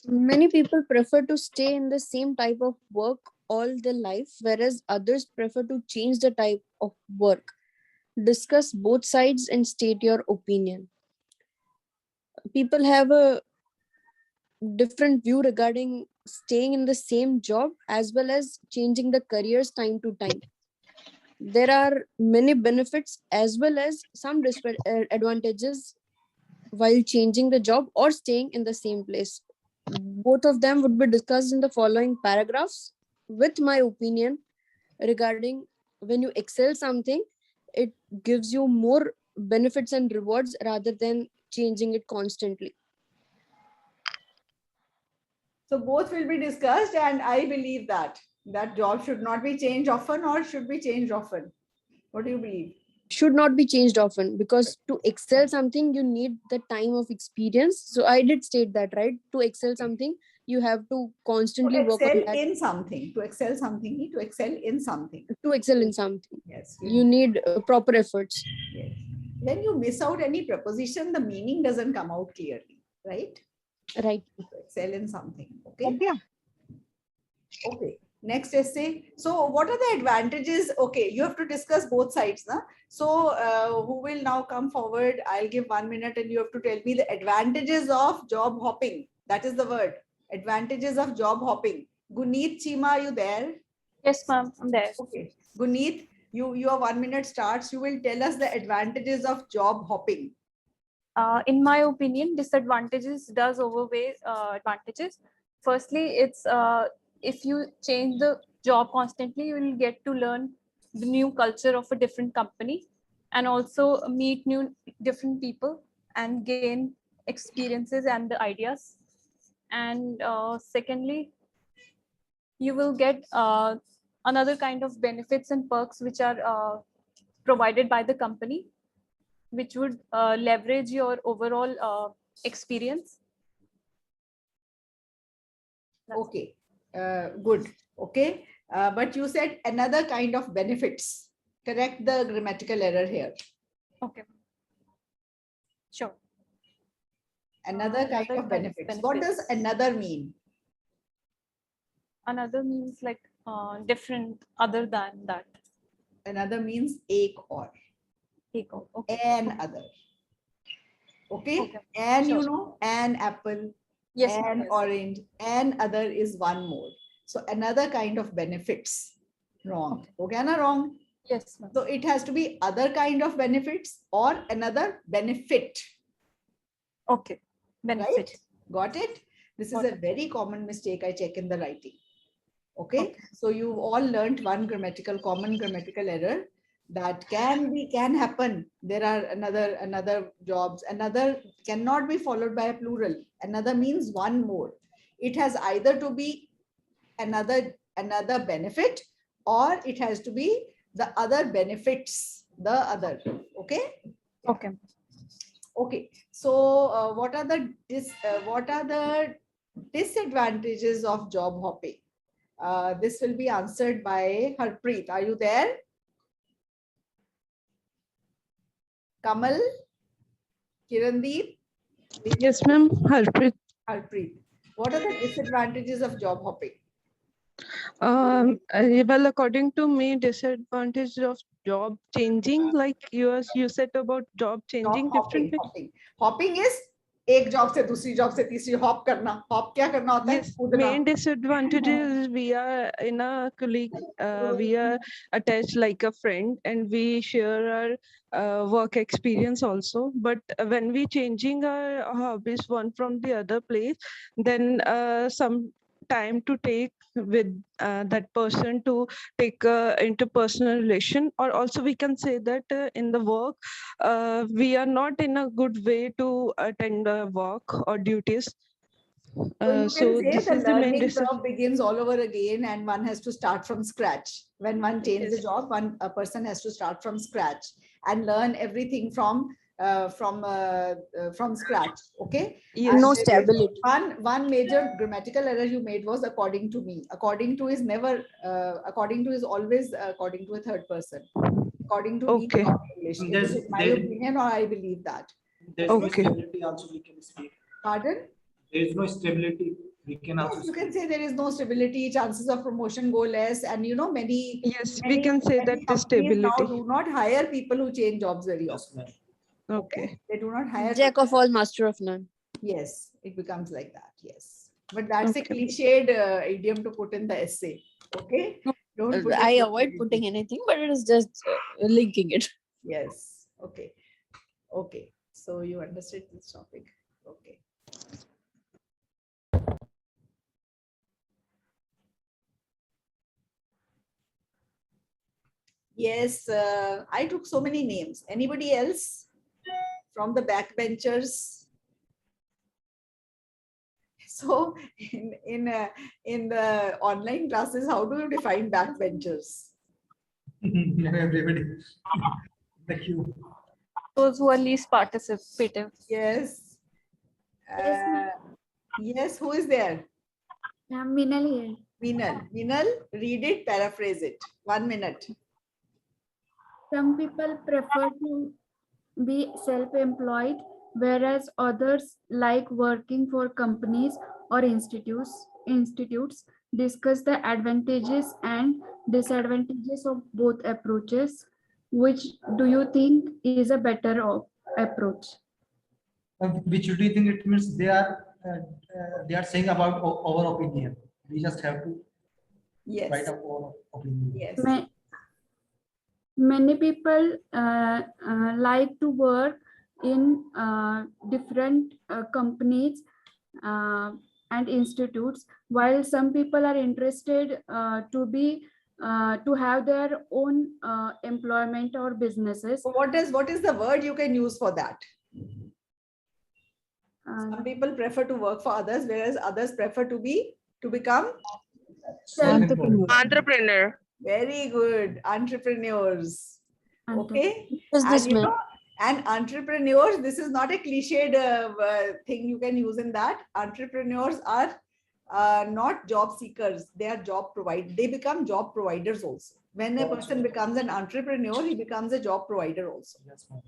Many people prefer to stay in the same type of work all their life, whereas others prefer to change the type of work. Discuss both sides and state your opinion. People have a different view regarding staying in the same job as well as changing the careers time to time. There are many benefits as well as some disadvantages while changing the job or staying in the same place. Both of them would be discussed in the following paragraphs with my opinion regarding when you excel something, it gives you more benefits and rewards rather than changing it constantly. So both will be discussed, and I believe that job should not be changed often or should be changed often. What do you believe? Should not be changed often, because to excel something you need the time of experience. So I did state that, right? To excel something you have to constantly To work on excel that. in something. To excel something. To excel in something. To excel in something, Yes. you need proper efforts. Yes. When you miss out any preposition, the meaning doesn't come out clearly, right? Right. To excel in something. Okay. Okay. Next essay. So what are the advantages? Okay, you have to discuss both sides. Na? So who will now come forward? I'll give 1 minute and you have to tell me the advantages of job hopping. That is the word. Advantages of job hopping. Guneet, Chima, are you there? Yes, ma'am, I'm there. Okay. Guneet, your 1 minute starts. You will tell us the advantages of job hopping. In my opinion, disadvantages does overweigh advantages. Firstly, it's if you change the job constantly, you will get to learn the new culture of a different company and also meet different people and gain experiences and the ideas. And secondly, you will get another kind of benefits and perks which are provided by the company, which would leverage your overall experience. Okay, good. Okay, but you said another kind of benefits. Correct the grammatical error here. Okay. Sure. Another kind of benefits. What does another mean? Another means like different, other than that. Another means ek or. Ek or. Okay. An other. Okay. And Sure. you know, an apple, Yes, an yes. orange, and other is one more. So another kind of benefits. Wrong. Okay, na wrong. Yes, ma'am. So it has to be other kind of benefits or another benefit. Okay. Benefit. Right? Got it? This is a very common mistake I check in the writing. Okay? So you've all learned one common grammatical error that can happen. There are another jobs. Another cannot be followed by a plural. Another means one more. It has either to be another benefit, or it has to be the other benefits. The other. Okay? Okay. Okay. So what are the disadvantages of job hopping? This will be answered by Harpreet. Are you there? Kamal? Kirandeep? Yes, ma'am. Harpreet. Harpreet. What are the disadvantages of job hopping? Well, according to me, disadvantage of job changing, like you said about job changing differently. Hopping is एक job से दूसरी job से तीसरी hop करना. Hop क्या करना होता है? Yes, main disadvantage is we are in a colleague, we are attached like a friend and we share our work experience also. But when we changing our hobbies one from the other place, then some time to take with that person to take interpersonal relation, or also we can say that in the work we are not in a good way to attend work or duties. So you can This say is the the main learning curve begins all over again and one has to start from scratch. When one changes the job, a person has to start from scratch and learn everything from scratch. Okay. Yes. No stability. One major grammatical error you made was according to me. According to is never, according to is always according to a third person. According to me, English. This is my opinion, or I believe that. There's no stability also we can speak. Pardon? There is no stability. We can also. Yes, you can say there is no stability, chances of promotion go less, and you know many. Yes, we can say that the companies now stability. do not hire people who change jobs very often. Okay. They do not hire. Jack of all, master of none. Yes, it becomes like that. Yes, but that's a cliched idiom to put in the essay. Okay. Don't put I avoid putting anything, but it is just linking it. Yes. Okay. Okay. So you understood this topic. Okay. Yes, I took so many names. Anybody else? from the backbenchers? So in the online classes, how do you define backbenchers? Everybody. The queue. Those who are least participative. Yes. Yes, who is there? Minal here. Minal, read it, paraphrase it. 1 minute. Some people prefer to be self-employed, whereas others like working for companies or institutes. Discuss the advantages and disadvantages of both approaches. Which do you think is a better approach? Which do you think it means they are saying about our opinion? We just have to write up our opinion. Yes. Many people like to work in different companies and institutes, while some people are interested to have their own employment or businesses. So what is the word you can use for that? Some people prefer to work for others, whereas others prefer to become Entrepreneur. Very good. Entrepreneurs. Okay. Businessman. And entrepreneurs, this is not a cliched thing you can use in that. Entrepreneurs are not job seekers. They are job providers. They become job providers also. When a person becomes an entrepreneur, he becomes a job provider also.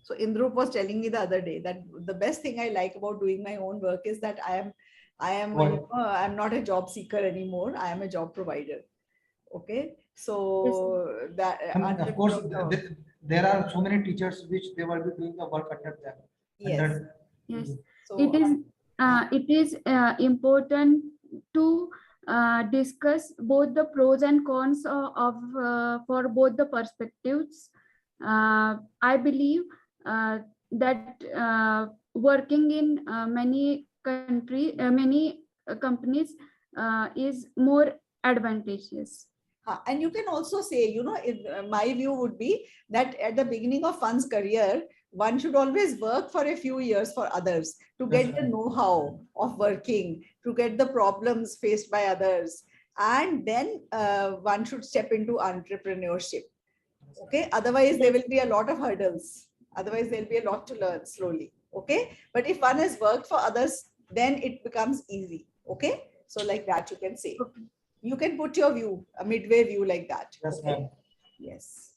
So Indrup was telling me the other day that the best thing I like about doing my own work is that I'm not a job seeker anymore. I am a job provider. Okay. So that of course there are so many teachers which they will be doing the work under them. Yes. Yes. So, it is important to discuss both the pros and cons for both the perspectives. I believe that working in many companies is more advantageous. And you can also say, my view would be that at the beginning of one's career, one should always work for a few years for others to get the know-how of working, to get the problems faced by others. And then one should step into entrepreneurship. Okay. Otherwise, there will be a lot of hurdles. Otherwise, there'll be a lot to learn slowly. Okay. But if one has worked for others, then it becomes easy. Okay. So like that, you can say. You can put your view, a midway view like that. Yes, okay? ma'am. Yes.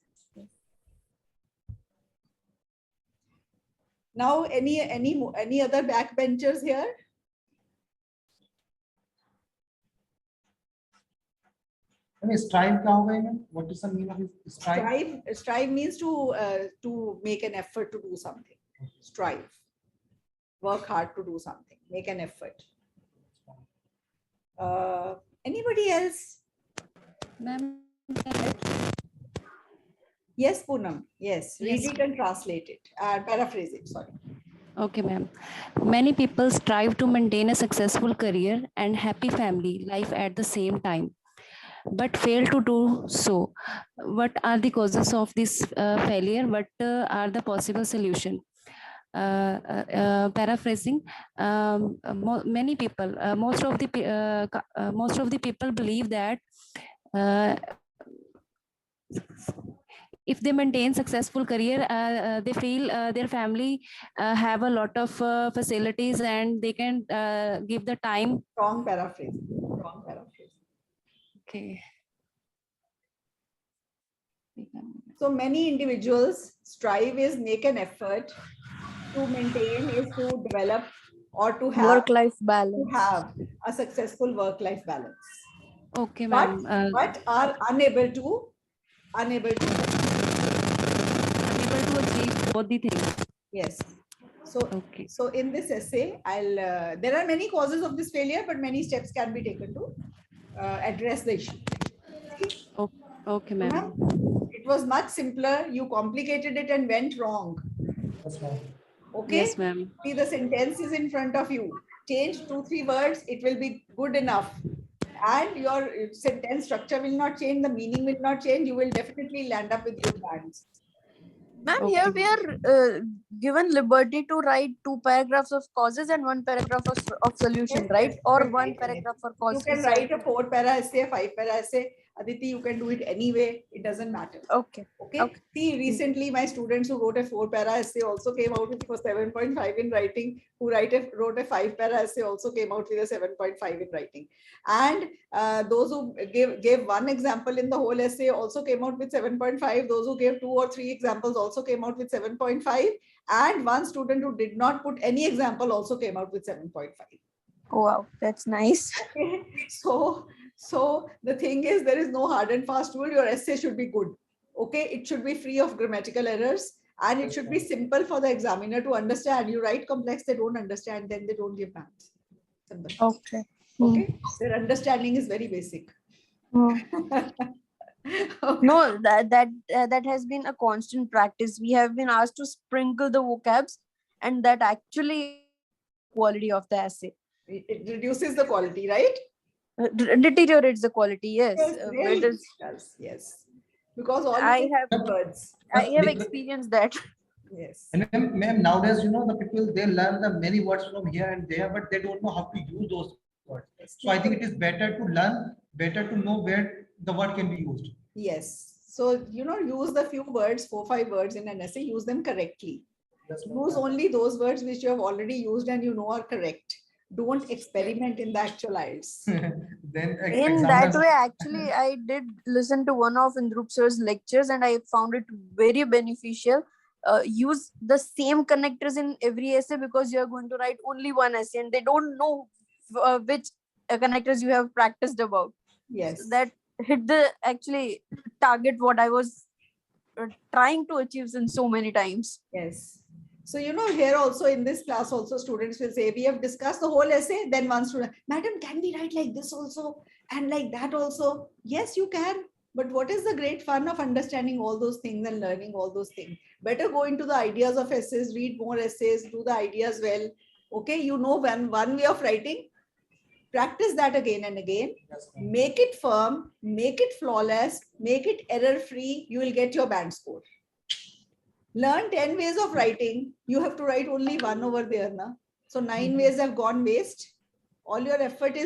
Now, any other backbenchers here? Strive क्या होगा इनमें? What is the meaning of strive? Strive means to make an effort to do something. Strive. Work hard to do something. Make an effort. Anybody else? Ma'am. Yes, Poonam. Yes. Read Yes. it and translate it. Paraphrase it. Sorry. Okay, ma'am. Many people strive to maintain a successful career and happy family life at the same time, but fail to do so. What are the causes of this failure? What are the possible solutions? Paraphrasing, many people, most of the people believe that if they maintain successful career, they feel their family have a lot of facilities and they can give the time. Wrong paraphrase. Wrong paraphrase. Okay. So many individuals strive is make an effort, to maintain is to develop or to have Work-life balance. To have a successful work-life balance. Okay, ma'am. But are unable to achieve both the things. Yes. So in this essay, there are many causes of this failure, but many steps can be taken to address the issue. Okay, ma'am. It was much simpler. You complicated it and went wrong. Okay. Yes, ma'am. See, the sentence is in front of you. Change 2-3 words. It will be good enough. And your sentence structure will not change. The meaning will not change. You will definitely land up with good bands. Ma'am, here we are given liberty to write 2 paragraphs of causes and 1 paragraph of solution, Yes, right? yes, Or you can 1 write paragraph anything. for cause. You can write a 4 para essay, a 5 para essay. Aditi, you can do it anyway. It doesn't matter. Okay. Okay. See, recently my students who wrote a 4 para essay also came out with for 7.5 in writing. Who wrote a 5 para essay also came out with a 7.5 in writing. And those who gave one example in the whole essay also came out with 7.5. Those who gave 2 or 3 examples also came out with 7.5. And one student who did not put any example also came out with 7.5. Wow, that's nice. Okay. So the thing is, there is no hard and fast rule. Your essay should be good. Okay. It should be free of grammatical errors and it should be simple for the examiner to understand. You write complex, they don't understand, then they don't give marks. Simple. Okay. Okay. Their understanding is very basic. No, that has been a constant practice. We have been asked to sprinkle the vocabs, and that actually quality of the essay. It reduces the quality, right? Deteriorates the quality. Yes. Yes, really It is, does. Yes. Because all I have words. experienced that. Yes. And ma'am, nowadays, the people, they learn the many words from here and there, but they don't know how to use those words. So I think it is better to learn, better to know where the word can be used. Yes. So, use the few words, 4-5 words in an essay, use them correctly. Use only those words which you have already used and you know are correct. Don't experiment in the actual IELTS. Then In that way, actually, I did listen to one of Indrup sir's lectures and I found it very beneficial. Use the same connectors in every essay because you are going to write only one essay and they don't know which connectors you have practiced about. Yes. So that hit the actually target what I was trying to achieve since so many times. Yes. So, here also in this class also students will say, we have discussed the whole essay. Then one student, madam, can we write like this also? And like that also? Yes, you can. But what is the great fun of understanding all those things and learning all those things? Better go into the ideas of essays, read more essays, do the ideas well. Okay, you know one way of writing. Practice that again and again. Make it firm, make it flawless, make it error-free. You will get your band score. Learn 10 ways of writing. You have to write only one over there. Na? So 9 ways have gone waste. All your effort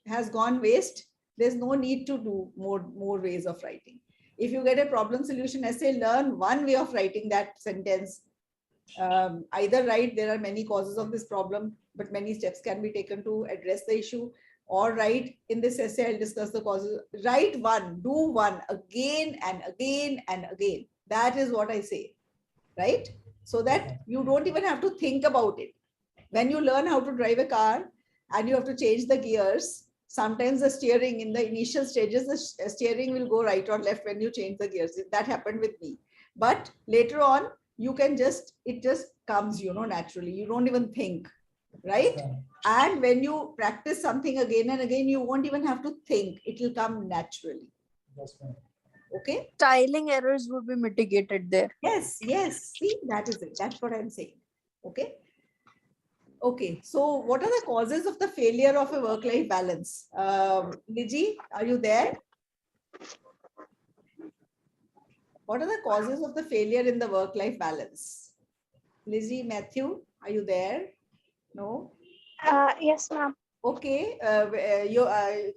has gone waste. There's no need to do more ways of writing. If you get a problem solution essay, learn one way of writing that sentence. Either write, there are many causes of this problem, but many steps can be taken to address the issue. Or write, in this essay, I'll discuss the causes. Write one, do one again and again and again. That is what I say. Right? So that you don't even have to think about it. When you learn how to drive a car and you have to change the gears, sometimes the steering in the initial stages, the steering will go right or left when you change the gears. That happened with me. But later on, you can it just comes, naturally. You don't even think, right? And when you practice something again and again, you won't even have to think. It will come naturally. Okay. Styling errors would be mitigated there. Yes, yes. See, that is it. That's what I'm saying. Okay. Okay. So what are the causes of the failure of a work-life balance? Liji, are you there? What are the causes of the failure in the work-life balance? Lizzie, Matthew, are you there? No? Yes, ma'am. Okay.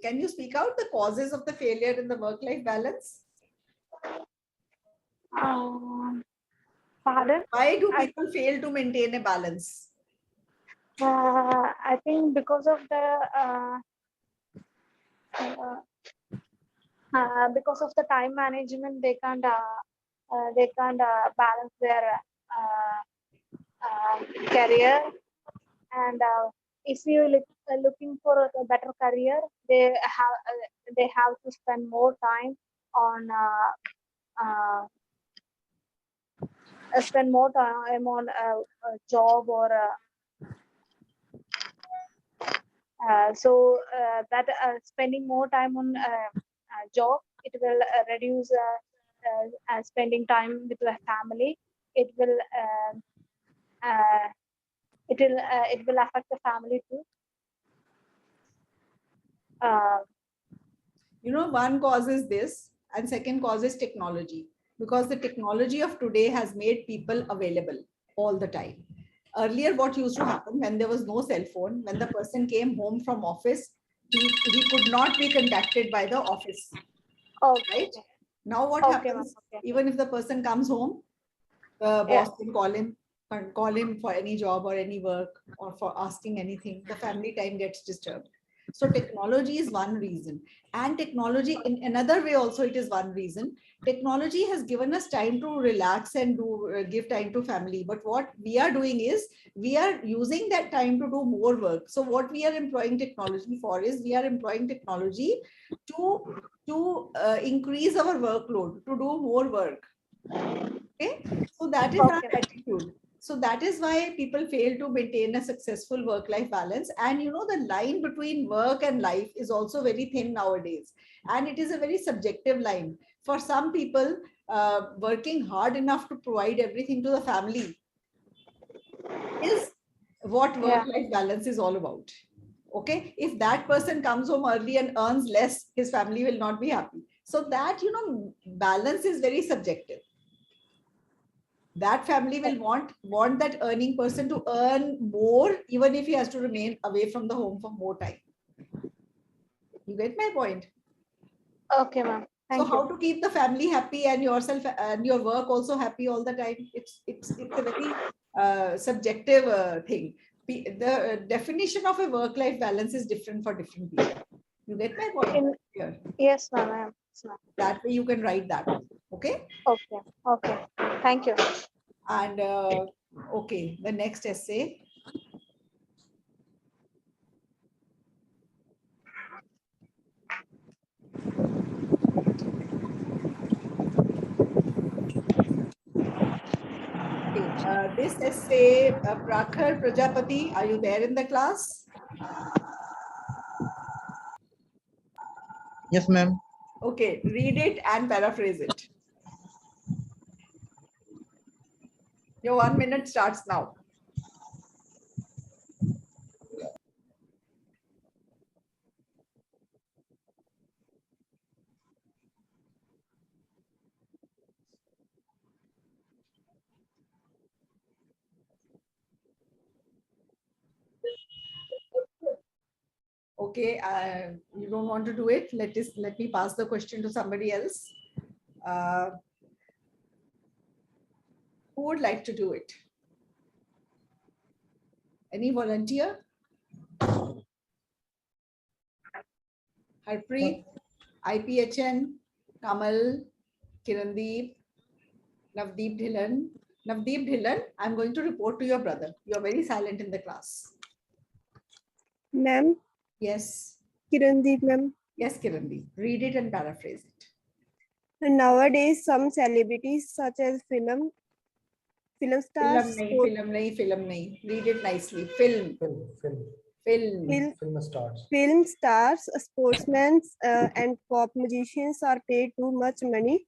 Can you speak out the causes of the failure in the work-life balance? Pardon? Why do people fail to maintain a balance? I think because of the time management, they can't balance their career. And if you looking for a better career, they have to spend more time on a job or that spending more time on a job, it will reduce spending time with the family. It will affect the family too. One cause is this, and second cause is technology. because the technology of today has made people available all the time. Earlier, what used to happen when there was no cell phone, when the person came home from office, he could not be contacted by the office. Right? Now what happens, even if the person comes home, the boss can call him for any job or any work or for asking anything. The family time gets disturbed. So technology is one reason. And technology in another way also, it is one reason. Technology has given us time to relax and give time to family. But what we are doing is we are using that time to do more work. So what we are employing technology for is we are employing technology to increase our workload, to do more work. Okay, so that is our attitude. So that is why people fail to maintain a successful work-life balance. And you know, the line between work and life is also very thin nowadays. And it is a very subjective line. For some people, working hard enough to provide everything to the family is what work-life balance is all about. Okay, if that person comes home early and earns less, his family will not be happy. So that, you know, balance is very subjective. That family will want that earning person to earn more, even if he has to remain away from the home for more time. You get my point? Okay, ma'am. So how to keep the family happy and yourself and your work also happy all the time? It's a very subjective thing. The definition of a work-life balance is different for different people. You get my point? Yes, ma'am. That way you can write that. Okay? Okay. Okay. Thank you. And okay, the next essay. Okay, this essay, Prakhar Prajapati, are you there in the class? Yes, ma'am. Okay, read it and paraphrase it. Your 1 minute starts now. Okay, you don't want to do it. Let me pass the question to somebody else. Who would like to do it? Any volunteer? Harpreet, IPHN, Kamal, Kirandeep, Navdeep Dhillon. Navdeep Dhillon, I'm going to report to your brother. You're very silent in the class. Ma'am? Yes. Kirandeep, ma'am. Yes, Kirandeep. Read it and paraphrase it. Nowadays, some celebrities such as film stars, film nahi. Read it nicely. Film stars, sportsmen, and pop musicians are paid too much money.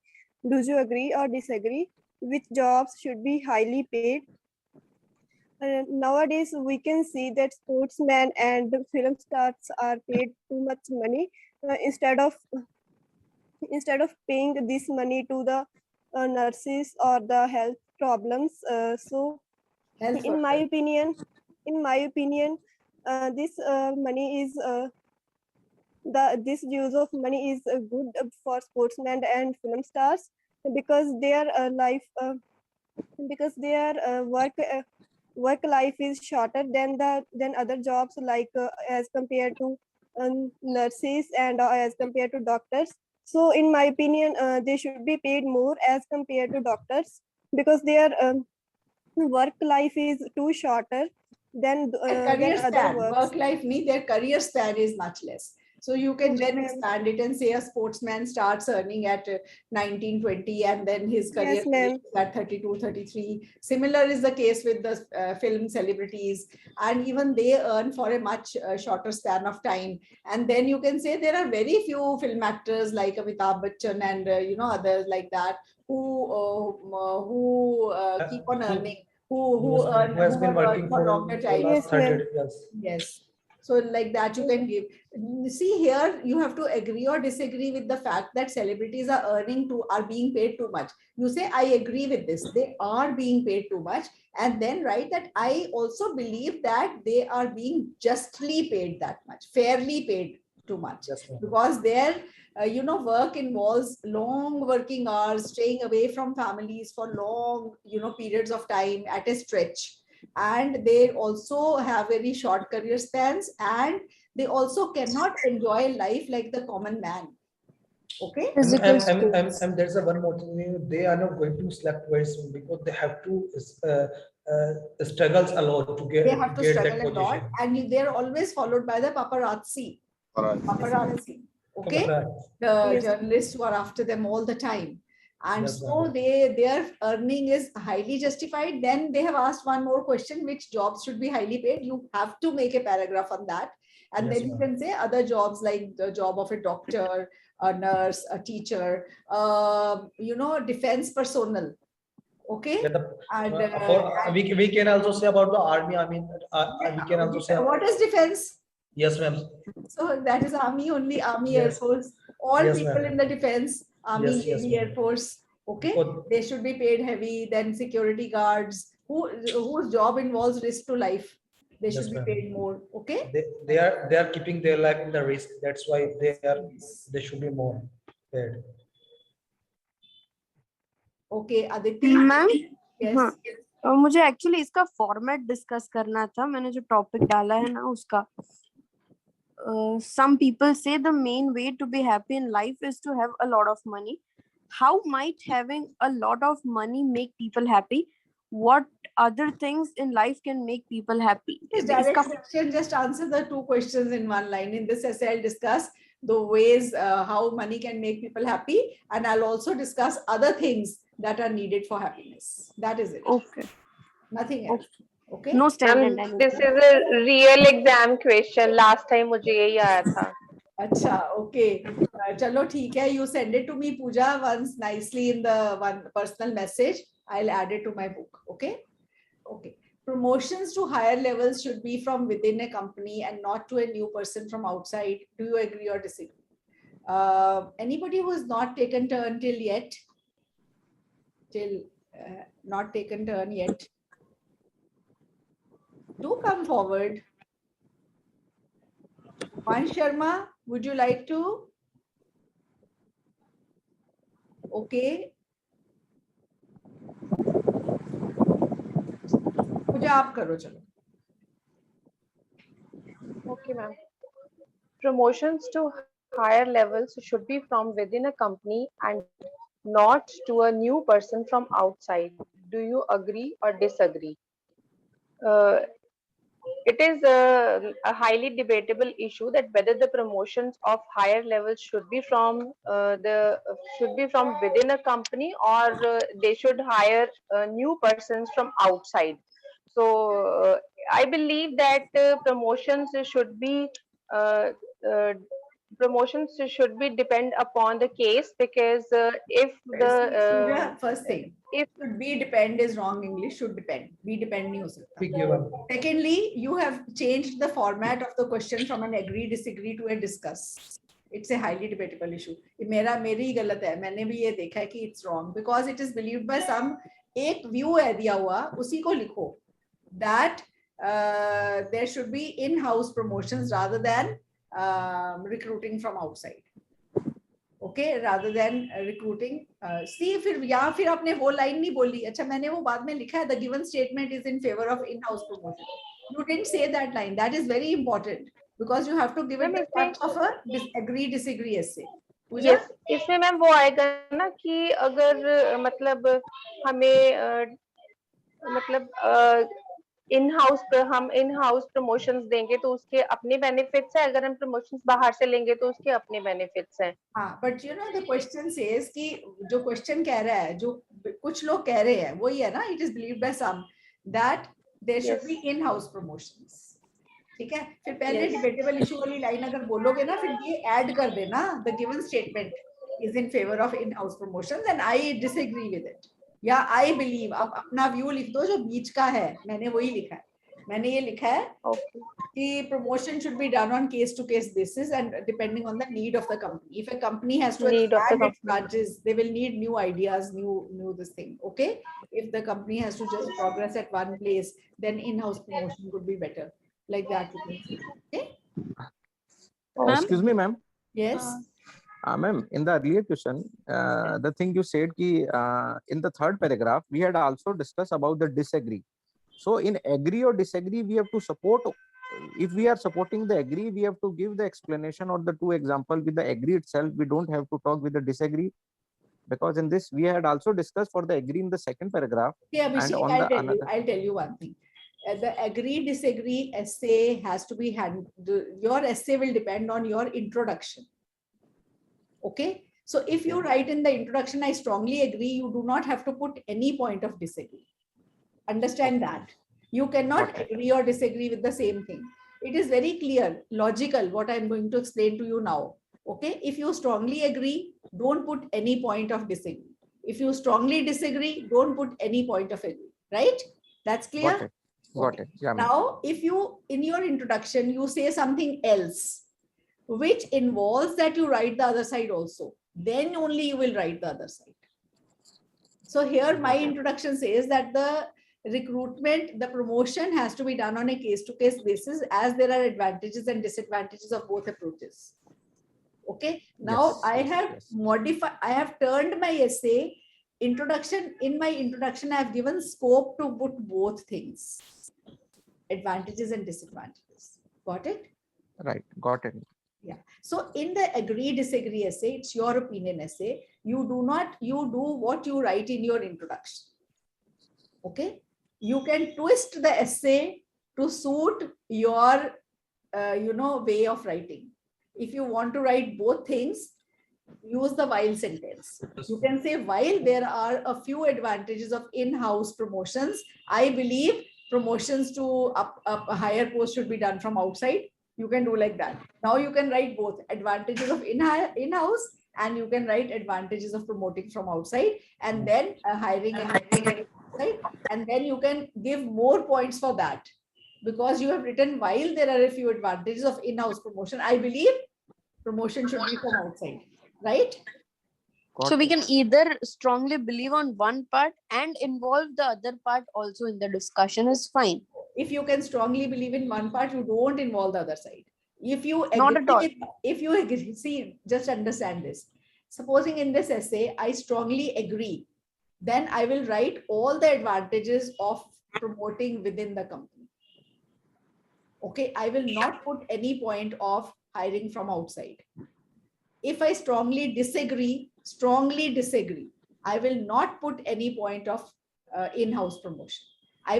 Do you agree or disagree? Which jobs should be highly paid? Nowadays, we can see that sportsmen and film stars are paid too much money. Instead of paying this money to the nurses or the health problems, in my opinion, this money is this use of money is good for sportsmen and film stars, because their work life is shorter than other jobs, like as compared to nurses and as compared to doctors. So in my opinion, they should be paid more as compared to doctors, because their work life is too shorter than other works. Work life means their career span is much less. So you can then expand it and say a sportsman starts earning at 19, 20, and then his career is at 32, 33. Similar is the case with the film celebrities, and even they earn for a much shorter span of time. And then you can say there are very few film actors like Amitabh Bachchan and others like that who keep on earning, who has been working for for longer time. last 30 years. Yes. So like that you can give. See here, you have to agree or disagree with the fact that celebrities are being paid too much. You say, I agree with this. They are being paid too much. And then write that I also believe that they are being justly paid that much, fairly paid too much. Because their work involves long working hours, staying away from families for long, periods of time at a stretch. And they also have very short career spans, and they also cannot enjoy life like the common man. Okay. And there's a one more thing. They are not going to sleep very soon because they have to struggles a lot to get. They have to get struggle that a lot, position. and they're always followed by the paparazzi. Paparazzi. Okay. Paparazzi. The Yes. journalists who are after them all the time. And Yes, so their earning is highly justified. Then they have asked one more question: which jobs should be highly paid? You have to make a paragraph on that. And Yes, then you ma'am. can say other jobs like the job of a doctor, a nurse, a teacher, defense personnel. Okay. And, we can also say about the army. I mean, we can also say. What is defense? Yes, ma'am. So that is army only, army, Yes. air force, all Yes, people ma'am. in the defense, army, Yes, yes, navy, air ma'am. force. Okay, Because- they should be paid heavy. Then security guards, whose job involves risk to life, they Yes, should be ma'am. paid more. Okay. They are keeping their life in the risk. That's why they should be more paid. Okay, Aditi. Ma'am Yes. हाँ मुझे actually इसका format discuss करना था. मैंने जो topic डाला है ना उसका some people say the main way to be happy in life is to have a lot of money. How might having a lot of money make people happy? What other things in life can make people happy? This direct question, just answer the two questions in one line. In this essay, I'll discuss the ways how money can make people happy, and I'll also discuss other things that are needed for happiness. That is it. Okay. Nothing else. Okay. No standard. This is a real exam question. Last time मुझे यही आया था. अच्छा, okay. चलो ठीक है. You send it to me, Pooja, once nicely in the one personal message. I'll add it to my book. Okay. Okay. Promotions to higher levels should be from within a company and not to a new person from outside. Do you agree or disagree? Anybody who has not taken turn till yet? Not taken turn yet? Do come forward. Wan Sharma, would you like to? Okay. Pooja, aap karo chalo. Okay, ma'am. Promotions to higher levels should be from within a company and not to a new person from outside. Do you agree or disagree? It is a highly debatable issue that whether the promotions of higher levels should be from within a company or they should hire new persons from outside. So I believe that promotions should be depend upon the case, because if the First thing, if should be depend is wrong English. Should depend. Be depend nahi ho sakta. Be given. Secondly, you have changed the format of the question from an agree disagree to a discuss. It's a highly debatable issue. ये मेरी ही गलत है. मैंने भी ये देखा है कि it's wrong because it is believed by some. एक view है दिया हुआ, उसी को लिखो. That there should be in-house promotions rather than recruiting from outside. Okay, rather than recruiting. See, फिर आपने वो line नहीं बोली. अच्छा, मैंने वो बाद में लिखा है. The given statement is in favor of in-house promotion. You didn't say that line. That is very important because you have to give it the touch of a disagree essay. Yes, इसमें ma'am वो आएगा ना कि अगर मतलब हमें मतलब हम इन हाउस प्रमोशंस देंगे तो उसके अपने बेनिफिट्स है, अगर हम प्रमोशंस बाहर से लेंगे तो उसके अपने बेनिफिट्स हैं. हाँ, but you know the question says कि जो question कह रहा है, जो कुछ लोग कह रहे हैं, वही है ना, it is believed by some that there should be in-house promotions. ठीक है, फिर पहले debatable issue वाली line अगर बोलोगे ना, फिर ये add कर देना, the given statement is in favor of in-house promotions and I disagree with it. या I believe, आप अपना view लिख दो जो बीच का है, मैंने वही लिखा है. मैंने ये लिखा है कि promotion should be done on case to case basis and depending on the need of the company. If a company has to Need of the expand its company. branches, they will need new ideas, new this thing. Okay, if the company has to just progress at one place, then in-house promotion could be better. Like that you can say. Okay. Excuse me, ma'am. Yes. Ma'am, in the earlier question, the thing you said ki in the third paragraph, we had also discussed about the disagree. So in agree or disagree, we have to support. If we are supporting the agree, we have to give the explanation or the two example with the agree itself. We don't have to talk with the disagree, because in this we had also discussed for the agree in the second paragraph. Okay, And Abhishek, on the another. I'll tell you one thing. The agree disagree essay has to be your essay will depend on your introduction. Okay, so if you write in the introduction, I strongly agree, you do not have to put any point of disagree. Understand that. You cannot agree or disagree with the same thing. It is very clear, logical, what I'm going to explain to you now. Okay, if you strongly agree, don't put any point of disagree. If you strongly disagree, don't put any point of agree. Right? That's clear? Got it. Got it. Yeah, ma'am. Now, if you, in your introduction, you say something else, which involves that you write the other side also, then only you will write the other side. So here my introduction says that the recruitment, the promotion has to be done on a case-to-case basis, as there are advantages and disadvantages of both approaches. Okay, now I have modified, I have turned my essay introduction. In my introduction, I have given scope to put both things, advantages and disadvantages. Got it? Right, got it. Yeah. So in the agree disagree essay, it's your opinion essay. You do what you write in your introduction. Okay. You can twist the essay to suit your, way of writing. If you want to write both things, use the while sentence. You can say, while there are a few advantages of in-house promotions, I believe promotions to a higher post should be done from outside. You can do like that. Now you can write both advantages of in-house and you can write advantages of promoting from outside, and then hiring and outside, and then you can give more points for that, because you have written, while there are a few advantages of in-house promotion, I believe promotion should be from outside, right? So we can either strongly believe on one part and involve the other part also in the discussion is fine. If you can strongly believe in one part, you don't involve the other side. If you Not at all. If you agree, see, just understand this. Supposing in this essay, I strongly agree, then I will write all the advantages of promoting within the company. Okay, I will not put any point of hiring from outside. If I strongly disagree, I will not put any point of in-house promotion. I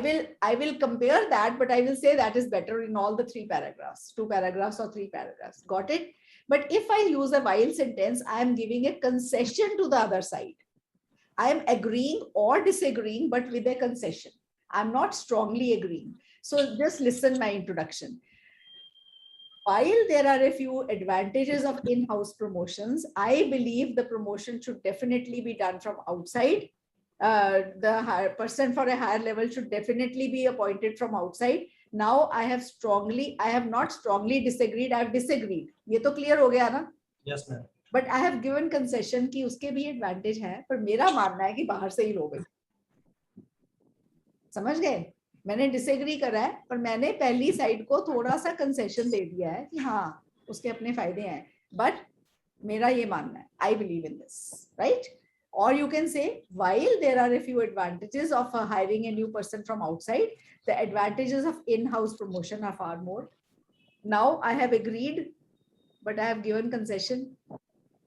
will compare that, but I will say that is better in all the 3 paragraphs, 2 paragraphs or 3 paragraphs. Got it? But if I use a while sentence, I am giving a concession to the other side. I am agreeing or disagreeing, but with a concession. I'm not strongly agreeing. So just listen my introduction. While there are a few advantages of in-house promotions, I believe the promotion should definitely be done from outside. The person for a higher level should definitely be appointed from outside. Now I have not strongly disagreed, I have disagreed. ये तो clear हो गया ना? Yes, ma'am. But I have given concession कि उसके भी advantage है, पर मेरा मानना है कि बाहर से ही लो भाई. समझ गए? मैंने डिसएग्री करा है, पर मैंने पहली साइड को थोड़ा सा कंसेशन दे दिया है कि हाँ उसके अपने फायदे हैं, बट मेरा ये मानना है, I believe in this, right? Or you can say, while there are a few advantages of hiring a new person from outside, the advantages of in-house promotion are far more. Now I have agreed, but I have given concession,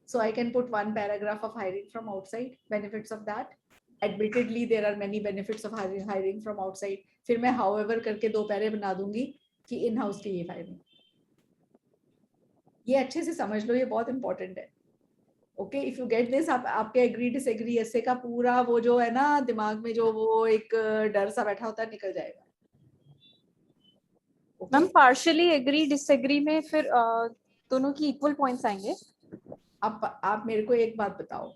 so I can put 1 paragraph of hiring from outside, benefits of that. Admittedly, there are many benefits of hiring from outside. फिर मैं however करके 2 पैरे बना दूंगी कि in house के ये फायदे. ये अच्छे से समझ लो, ये बहुत important है. Okay, if you get this, आपके agree disagree ऐसे का पूरा वो जो है ना दिमाग में जो वो एक डर सा बैठा होता है निकल जाएगा. मैम partially agree disagree में फिर दोनों की equal points आएंगे. आप मेरे को एक बात बताओ,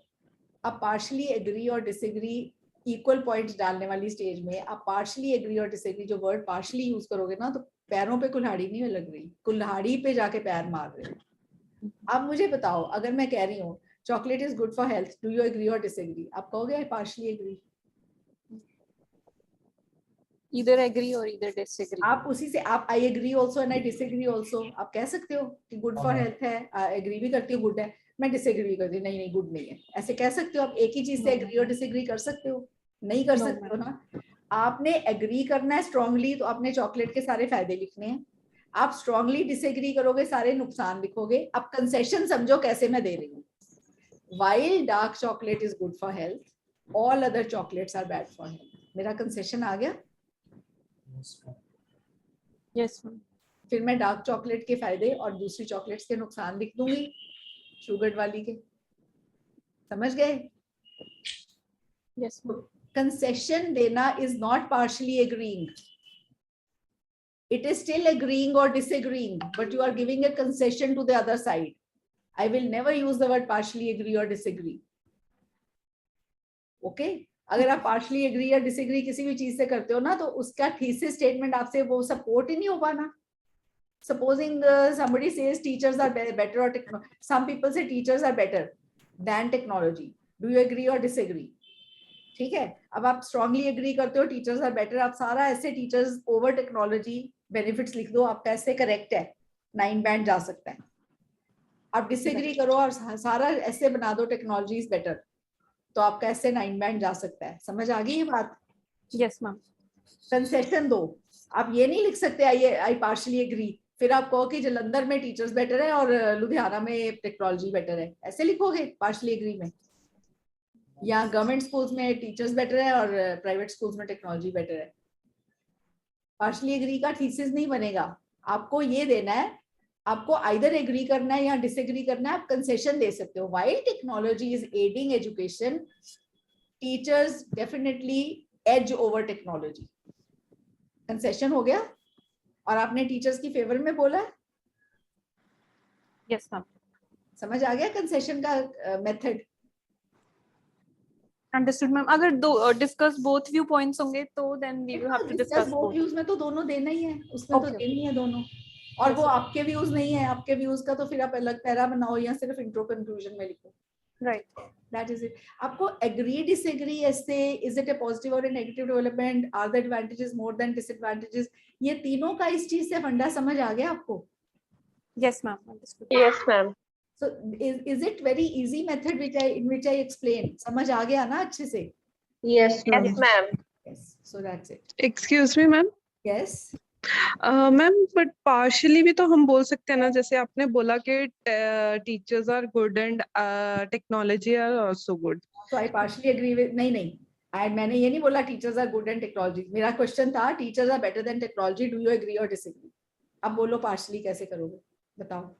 अब partially agree और disagree इक्वल पॉइंट्स डालने वाली स्टेज में आप पार्शली एग्री और डिसएग्री, जो वर्ड पार्शली यूज करोगे ना, तो पैरों पे कुल्हाड़ी नहीं लग रही, कुल्हाड़ी पे जाके पैर मार रहे हो। अब मुझे बताओ, अगर मैं कह रही हूँ chocolate is good for health, do you agree और डिसएग्री? आप कहोगे I partially agree. Either agree or either disagree. आप उसी से आप I agree also and I disagree also, आप कह सकते हो कि गुड फॉर हेल्थ है, एग्री भी करती हूँ गुड है, मैं डिसएग्री करती हूँ नहीं नहीं गुड नहीं है, ऐसे कह सकते हो आप? एक ही चीज से एग्री और डिसएग्री कर सकते हो? नहीं कर सकते हो ना। आपने एग्री करना है स्ट्रांगली, तो आपने चॉकलेट के सारे फायदे लिखने हैं। आप स्ट्रांगली डिसएग्री करोगे, सारे नुकसान लिखोगे। अब कंसेशन समझो कैसे मैं दे रही हूँ। While dark chocolate is good for health, all other chocolates are bad for health. मेरा कंसेशन आ गया? Yes, ma'am. फिर मैं डार्क चॉकलेट के फायदे और दूसरी चॉकलेट्स के नुकसान लिख दूंगी, शुगर वाली के। समझ गए? Yes, ma'am. कंसेशन देना is not partially agreeing. It is still agreeing or disagreeing, but you are giving a concession to the other side. I will never use the word partially agree or disagree. Okay? अगर आप partially agree या disagree किसी भी चीज से करते हो ना, तो उसका thesis statement आपसे वो support ही नहीं हो पाना. Supposing somebody says teachers are better or some people say teachers are better than technology. Do you agree or disagree? ठीक है. अब आप strongly agree करते हो teachers are better, आप सारा ऐसे teachers over technology benefits लिख दो, आपका ऐसे correct है, 9 बैंड जा सकता है. आप डिसएग्री करो और सारा ऐसे बना दो टेक्नोलॉजी इज बेटर, तो आपका ऐसे 9 बैंड जा सकता है. समझ आ गई ये बात? Yes ma'am. कंसेशन दो. आप ये नहीं लिख सकते आई पार्शली एग्री, फिर आप कहो कि जलंधर में टीचर्स बेटर है और लुधियाना में टेक्नोलॉजी बेटर है, ऐसे लिखोगे पार्शली एग्री में? या गवर्नमेंट स्कूल्स में टीचर्स बेटर है और प्राइवेट स्कूल्स में टेक्नोलॉजी बेटर है? पार्शली एग्री का थीसिस नहीं बनेगा. आपको ये देना है, आपको आइदर एग्री करना है या डिसएग्री करना है. आप कंसेशन दे सकते हो. While technology is adding education, teachers definitely edge over technology. Concession हो गया और आपने टीचर्स की फेवर में बोला. Yes ma'am. समझ आ गया कंसेशन का मेथड? Understood ma'am. अगर दो डिस्कस बोथ व्यू पॉइंट्स होंगे तो then we will have to discuss both views में तो दोनों देना ही है, उसमें तो देनी है दोनों. और वो आपके व्यूज नहीं है, आपके व्यूज का तो फिर आप अलग पैरा बनाओ या सिर्फ इंट्रो कंक्लूजन में लिखो. Right, that is it. आपको एग्री डिसएग्री ऐसे, इज इट अ पॉजिटिव और a negative development, are the advantages more than disadvantages, ये तीनों का इस चीज से फंडा समझ आ गया आपको? Yes ma'am. Yes, ma'am. So is it very easy method which I explain? समझ आ गया ना अच्छे से? Yes, ma'am. Yes. So that's it. Excuse me, ma'am. Yes. Ma'am but partially भी तो हम बोल सकते हैं ना, जैसे आपने बोला कि teachers are good and technology are also good. So I partially agree with, नहीं मैंने ये नहीं बोला teachers are good and technology. मेरा क्वेश्चन था teachers are better than technology, do you agree और डिसएग्री? अब बोलो पार्शियली कैसे करोगे, बताओ.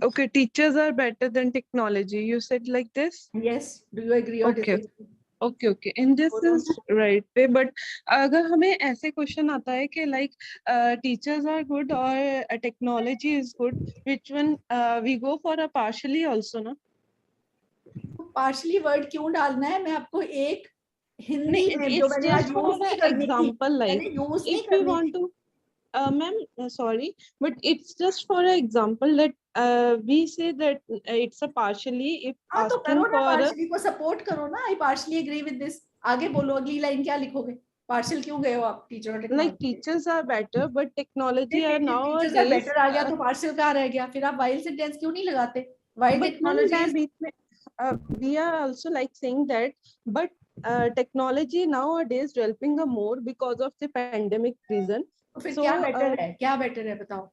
Okay, teachers are better than technology. You said like this? Yes. Do you agree or disagree? Okay. And this is right way. But अगर हमें ऐसे question आता है कि like teachers are good or technology is good, which one we go for a partially also, ना? Partially word क्यों डालना है? मैं आपको एक हिंदी में जो मैंने आज यूज नहीं करनी थी, example like if we want to ma'am sorry, but it's just for an example that we say that it's a partially if हाँ, तो asking करो ना, for पार्शली को सपोर्ट करो ना. आई पार्शली एग्री विद दिस. आगे बोलो, अगली लाइन क्या लिखोगे? पार्शियल क्यों गए हो आप? टीचर और like teachers are better but technology are teachers nowadays better आ गया तो पार्शियल कहाँ रह गया? फिर आप वाइल सेंटेंस क्यों नहीं लगाते? While technology we are also like saying that but technology nowadays developing a more because of the pandemic reason. फिर So, क्या बेटर है? क्या बेटर है बताओ?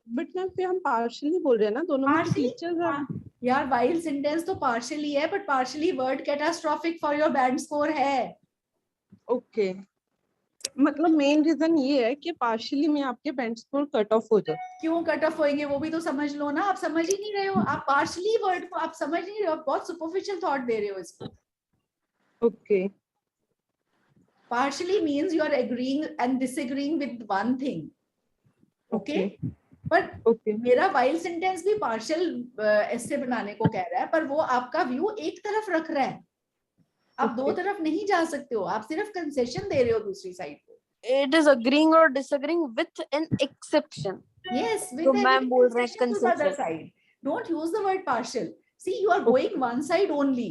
बट मैम फिर हम पार्शियली बोल रहे हैं ना, दोनों में टीचर्स हैं यार. वाइल सेंटेंस तो पार्शियली है, but partially word catastrophic for your band score है. ओके, मतलब मेन रीजन ये है कि पार्शियली में आपके बैंड स्कोर कट ऑफ हो जाए. क्यों कट ऑफ होंगे वो भी तो समझ लो ना. आप समझ ही नहीं रहे हो. आप पार्शियली वर्ड को आप समझ नहीं रहे हो. आप बहुत सुपरफिशियल थॉट दे रहे हो इसको. Okay. Partially means you are agreeing and disagreeing with one thing. Okay? But मेरा while sentence भी partial ऐसे बनाने को कह रहा है, पर वो आपका व्यू एक तरफ रख रहा है. आप दो तरफ नहीं जा सकते हो, आप सिर्फ कंसेशन दे रहे हो दूसरी साइड को. It is agreeing or disagreeing with an exception. Yes, with तो any मैम बोल रहे हैं concession to the other concession. side. Don't use the word partial. See, you are going one side only.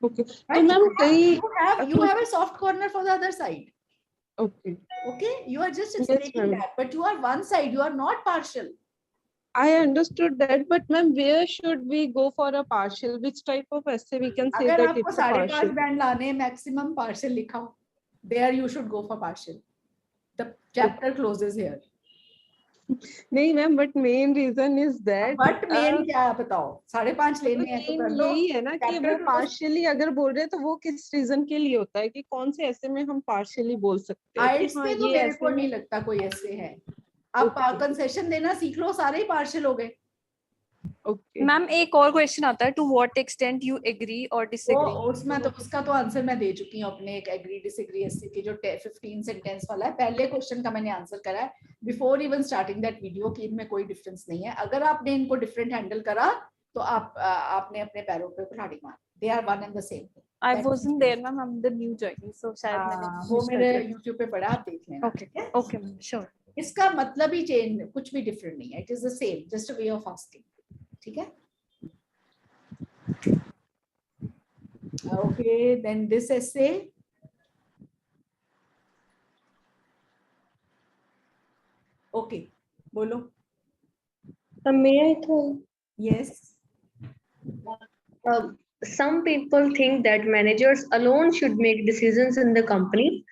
Okay. Right? तो ma'am कई You have a soft corner for the other side. Okay. Okay, you are just Yes, explaining ma'am. that, but you are one side. You are not partial. I understood that, but ma'am, where should we go for a partial? Which type of essay we can say अगर that आपको it's a 5.5 partial? Band लाने maximum partial लिखा हो, there you should go for partial. The chapter closes here. नहीं ma'am, but main reason is that But main क्या है बताओ? 5.5 लेने हैं तो main कर दो. यही है ना कि Chapter वो partially अगर बोल रहे हैं तो वो किस रीजन के लिए होता है कि कौन से ऐसे में हम partially बोल सकते हैं कि IELTS हाँ में तो ये मेरे ऐसे को में नहीं लगता कोई ऐसे है. आप कंसेशन देना सीख लो, सारे ही पार्शियल हो गए. मैम एक और क्वेश्चन आता है, to what extent you agree और वो डिसएग्री. उसमें तो उसका तो आंसर मैं दे चुकी हूँ अपने एक एग्री डिसएग्री एस्से की जो 15 सेंटेंस वाला है. पहले क्वेश्चन का मैंने आंसर करा है before even starting that video कि इनमें कोई डिफरेंस नहीं है. अगर आपने इनको डिफरेंट हैंडल करा तो आपने अपने पैरों पे कुल्हाड़ी मारी. They are one and the same. I wasn't there, ma'am. I'm the new joining, so शायद मैंने वो miss कर मेरे दिया. YouTube पे पड़ा, आप देख लेना. Okay, okay, ma'am, sure. इसका मतलब ही चेंज कुछ भी डिफरेंट नहीं है. It is the same, just a way of asking. ठीक है. Okay, then this essay. Okay, बोलो. May I tell? Yes. Some people think that managers alone should make decisions in the company,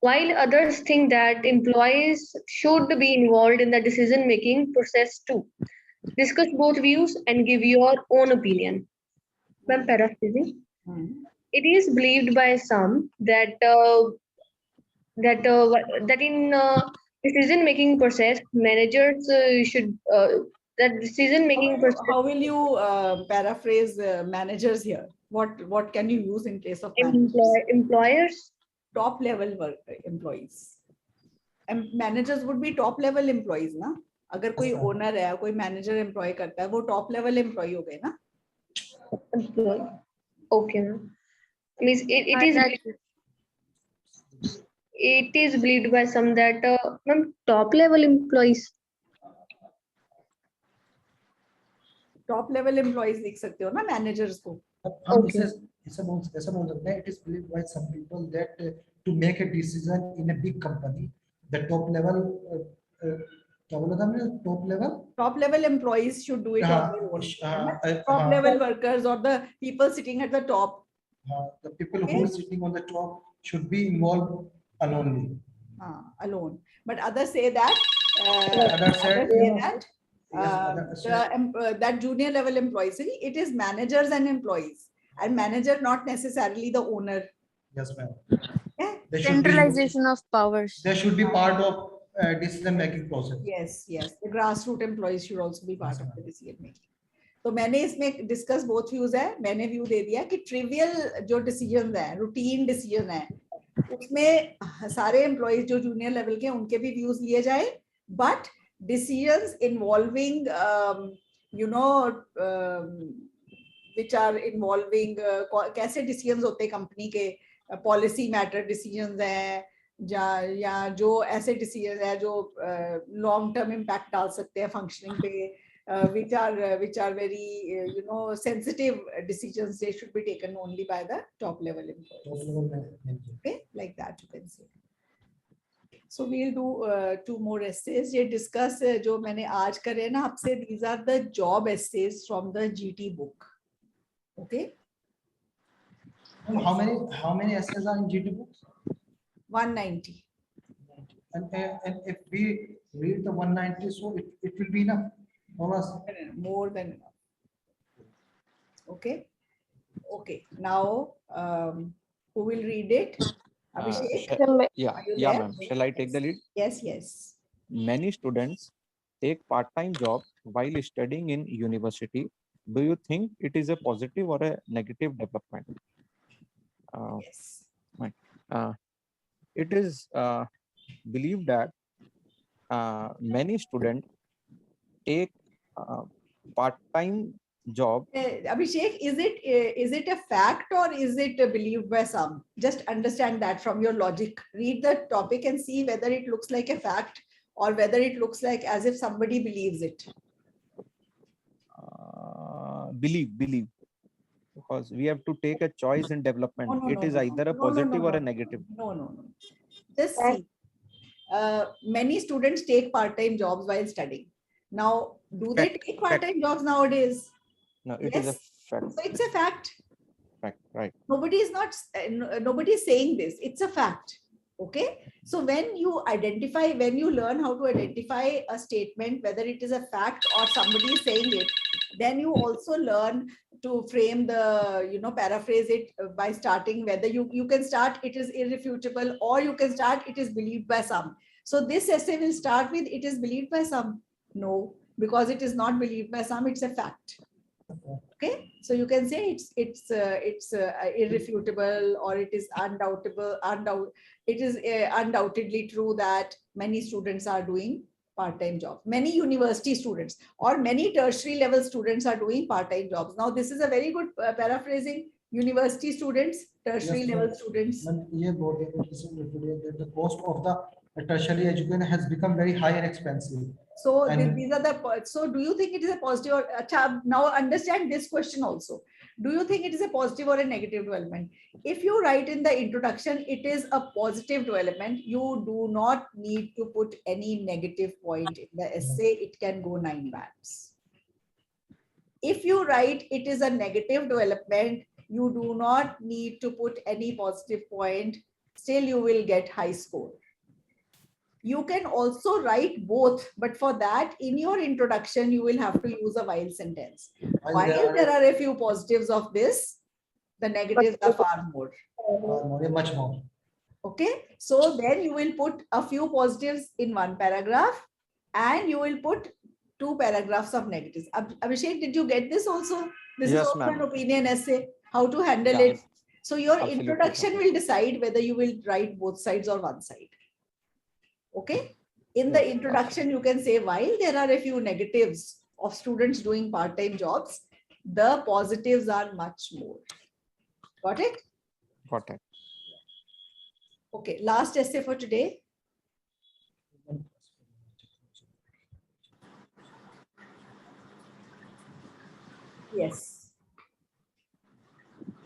while others think that employees should be involved in the decision-making process too. Discuss both views and give your own opinion. I'm paraphrasing. It is believed by some that that in decision-making process, managers should that decision-making process. How will you paraphrase managers here? What can you use in case of managers? Employers? Top level employees. And managers would be top level employees, ना? अगर कोई owner है, कोई manager employ करता है, वो top level employ हो गए ना? Okay, ma'am. Means it is believed by some that top level employees. Top level employees लिख सकते हो ना मैनेजर्स को. हम ऐसा बोल सकते हैं. It is believed by some people that to make a decision in a big company, the top level क्या बोला था हमने? Top level employees should do it on their own. Top level workers or the people sitting at the top. The people who are sitting on the top should be involved alone. Alone. But others say that that junior level employees, it is managers and employees, and manager not necessarily the owner. Yes, ma'am. Centralization of powers. They should be part of decision making process. Yes, the grassroots employees should also be part of the decision making. तो मैंने इसमें discuss both views है. मैंने view दे दिया कि trivial जो decision है, routine decision है, उसमें सारे एम्प्लॉइज जो जूनियर लेवल के उनके भी व्यूज लिए जाए, but decisions involving which are involving कैसे decisions होते हैं कंपनी के, पॉलिसी मैटर decisions हैं या जो ऐसे decisions हैं जो लॉन्ग टर्म इम्पैक्ट डाल सकते हैं फंक्शनिंग पे, which are very sensitive decisions. They should be taken only by the top level employees. Okay, like that you can say. So we'll do 2 more essays. ये discuss जो मैंने आज करे ना आपसे, these are the job essays from the GT book. Okay. How many essays are in GT books? 190. And if we read the 190, so it will be enough. More than enough. Okay. Now who will read it? Abhishek? Yeah, ma'am. Shall I take the lead? Yes. Many students take part-time job while studying in university. Do you think it is a positive or a negative development? Yes. It is believed that many students take part-time job. Abhishek, is it a fact or is it believed by some? Just understand that from your logic. Read the topic and see whether it looks like a fact or whether it looks like as if somebody believes it. Believe, because we have to take a choice in development. It is either a positive or a negative. No. Just see. Many students take part-time jobs while studying. Now, do they take part-time jobs nowadays? No, it is a fact. So it's a fact. Fact, right. Nobody is saying this. It's a fact. Okay. So when you learn how to identify a statement, whether it is a fact or somebody is saying it, then you also learn to frame paraphrase it by starting whether you can start it is irrefutable or you can start it is believed by some. So this essay will start with it is believed by some. No, because it is not believed by some, it's a fact. Okay, so you can say it's irrefutable or it is it is undoubtedly true that many students are doing part-time jobs. Many university students or many tertiary level students are doing part-time jobs. Now, this is a very good paraphrasing. University students, tertiary level students. The cost of the tertiary education has become very high and expensive. So these are the. So do you think it is a positive or now understand this question also? Do you think it is a positive or a negative development? If you write in the introduction, it is a positive development. You do not need to put any negative point in the essay. It can go 9 bands. If you write it is a negative development, you do not need to put any positive point. Still, you will get high score. You can also write both, but for that, in your introduction, you will have to use a while sentence. While there are a few positives of this, the negatives are far more. Much more. Okay, so then you will put a few positives in one paragraph and you will put 2 paragraphs of negatives. Abhishek, did you get this also? This Yes, is also ma'am. an opinion essay, how to handle it. So your introduction will decide whether you will write both sides or one side. Okay. In the introduction, you can say, while there are a few negatives of students doing part-time jobs, the positives are much more. Got it? Got it. Okay. Last essay for today. Yes.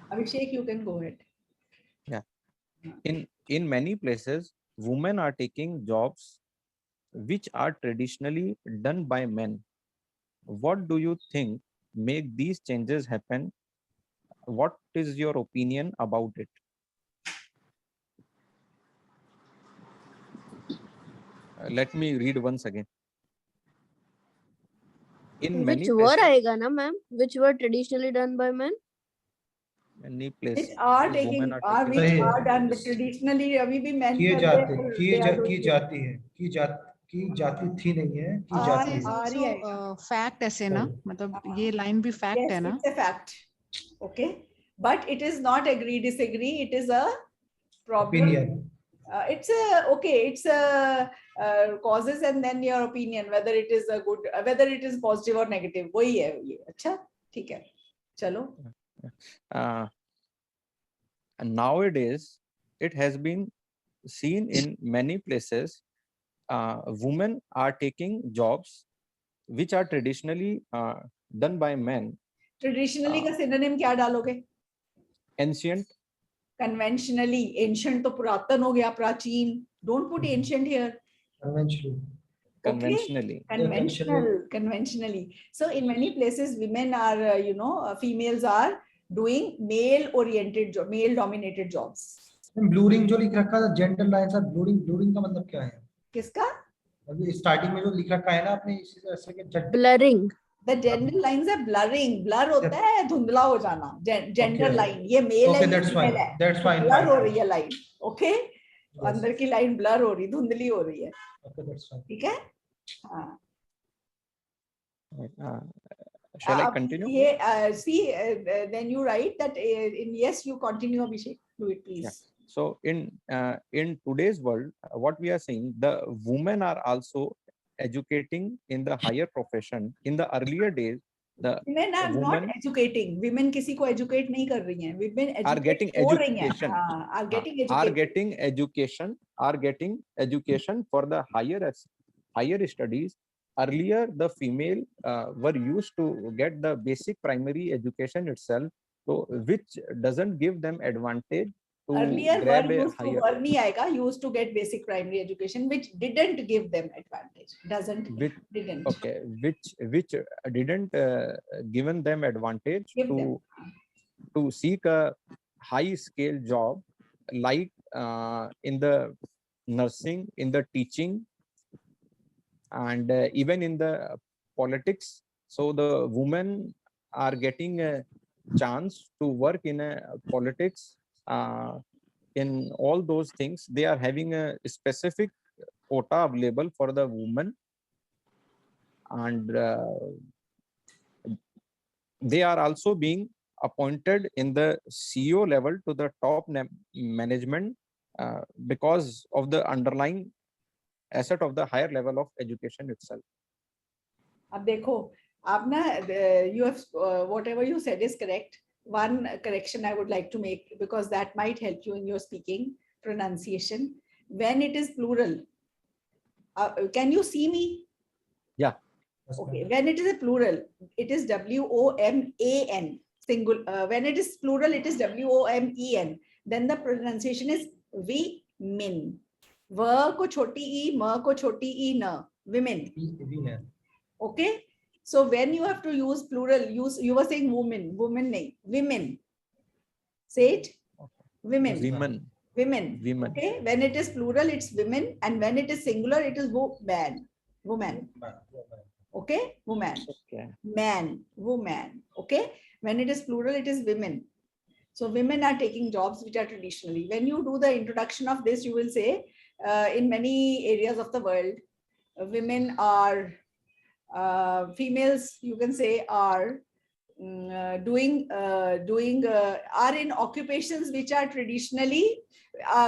Abhishek, you can go ahead. Yeah. In many places, women are taking jobs which are traditionally done by men. What do you think make these changes happen? What is your opinion about it? Let me read once again. In many Which were places, aega na ma'am? Which were traditionally done by men? many places, Which are women taking, are which taking. are done traditionally, अभी भी men किए करते जाते हैं, की they are की doing it. जाती है की जाती थी नहीं है की जाती है आ रही है. फैक्ट ऐसे ना मतलब ये लाइन भी फैक्ट Yes, है ना it's a fact. Okay, but it is not agree disagree. It is a problem. Opinion. It's a okay. It's a causes and then your opinion whether it is a good, whether it is positive or negative. वही है ये. अच्छा, ठीक है. चलो. And nowadays, it has been seen in many places. Women are taking jobs which are traditionally done by men. Traditionally का synonym क्या डालोगे? Ancient. Conventionally, ancient तो पुरातन हो गया, प्राचीन. Don't put ancient here. Conventionally. Conventionally. Okay? Conventionally. So in many places, women are, females are doing male-oriented, male-dominated jobs. Blue ring जो लिख रखा है जेंडर लाइंस आर ब्लूरिंग का मतलब क्या है? किसका? अभी स्टार्टिंग में जो लिख रखा है ना आपने इसी ऐसे के blurring. The gender lines are blurring. Blur होता है धुंधला हो जाना. Gender line. ये male है, ये female है. That's fine. Blur हो रही है line. Okay? अंदर की line blur हो रही, धुंधली हो रही है. Okay, that's fine. ठीक है? हाँ. Shall I continue? Then you write that in yes, you continue, Abhishek. Do it, please. Yeah. So in today's world, what we are seeing, the women are also educating in the higher profession. In the earlier days, The women are not women educating. Women किसी को educate नहीं कर रही हैं. Women are getting educate हो रही हैं. education. Are getting Are educated. getting education for the higher studies. Earlier, the female were used to get the basic primary education itself, so which doesn't give them advantage to Earlier grab were a used to higher. were नहीं आएगा, used to get basic primary education, which didn't give them advantage. Doesn't Which didn't. okay, which didn't given them advantage Give to them. to seek a high scale job like in the nursing, in the teaching, and even in the politics. So the women are getting a chance to work in a politics, in all those things. They are having a specific quota available for the women, and they are also being appointed in the CEO level to the top management because of the underlying asset of the higher level of education itself. अब देखो, आप ना, you have whatever you said is correct. One correction I would like to make, because that might help you in your speaking pronunciation. When it is plural, can you see me? Yeah. Okay. When it is a plural, it is WOMAN. Single. When it is plural, it is WOMEN. Then the pronunciation is women. V ko choti e, m ko choti e na. Women. Okay. So when you have to use plural, you were saying woman, nahi, women. Say it. Women. Women. Okay. When it is plural, it's women, and when it is singular, it is woman. Okay. Woman. Okay. Man. Woman. Okay. When it is plural, it is women. So women are taking jobs which are traditionally. When you do the introduction of this, you will say, in many areas of the world, women are, females, you can say, are are in occupations which are traditionally,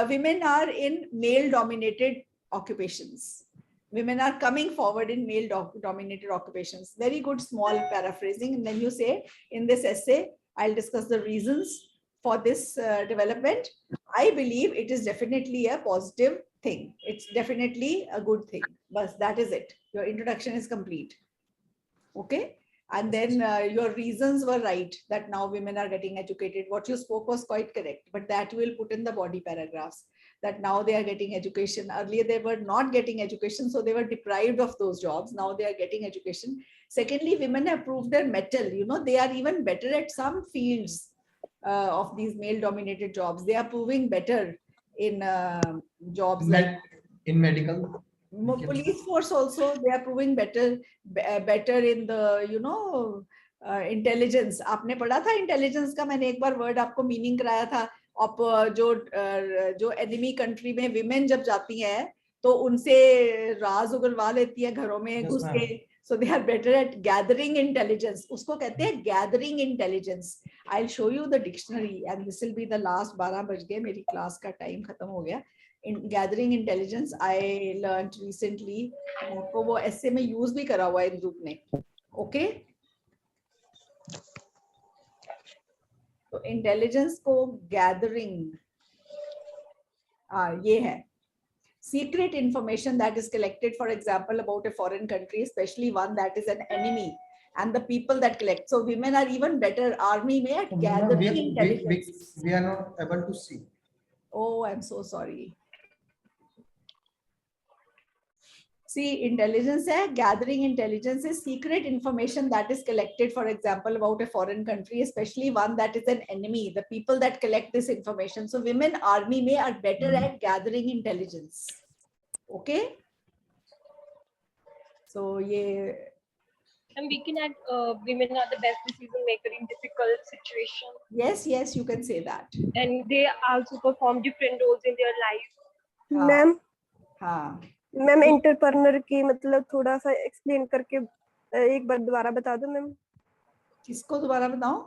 women are in male dominated occupations. Women are coming forward in male dominated occupations. Very good small paraphrasing. And then you say, in this essay, I'll discuss the reasons for this development. I believe it is definitely a positive thing. It's definitely a good thing. But that is it. Your introduction is complete. Okay. And then your reasons were right, that now women are getting educated. What you spoke was quite correct, but that will put in the body paragraphs, that now they are getting education. Earlier they were not getting education, so they were deprived of those jobs. Now they are getting education. Secondly, women have proved their mettle. You know, they are even better at some fields of these male dominated jobs. They are proving better in jobs like in medical. Police force also, they are proving better in the, you know, intelligence. आपने पढ़ा था intelligence का, मैंने एक बार word आपको meaning कराया था. और जो enemy country में women जब जाती हैं तो उनसे राज उगलवा लेती हैं घरों में घुस के. So they are better at gathering intelligence. उसको कहते हैं gathering intelligence. I'll show you the dictionary and this will be the last. 12 बज गए, मेरी class का time खत्म हो गया. In gathering intelligence, I learned recently. आपको वो essay में use भी करा हुआ है इन ग्रुप ने. Okay. तो intelligence को gathering, ये है. Secret information that is collected, for example, about a foreign country, especially one that is an enemy, and the people that collect. So women are even better, army में, at gathering intelligence. We are not able to see. Oh, I'm so sorry. See, intelligence है, gathering intelligence is secret information that is collected, for example, about a foreign country, especially one that is an enemy, the people that collect this information. So women army में are better at gathering intelligence. Okay. So yeah. And we can add, women are the best decision maker in difficult situations. Yes, yes, you can say that. And they also perform different roles in their life. Ma'am हाँ. Ma'am entrepreneur की मतलब थोड़ा सा explain करके एक बार दोबारा बता दो मैम. किसको दोबारा बताऊं?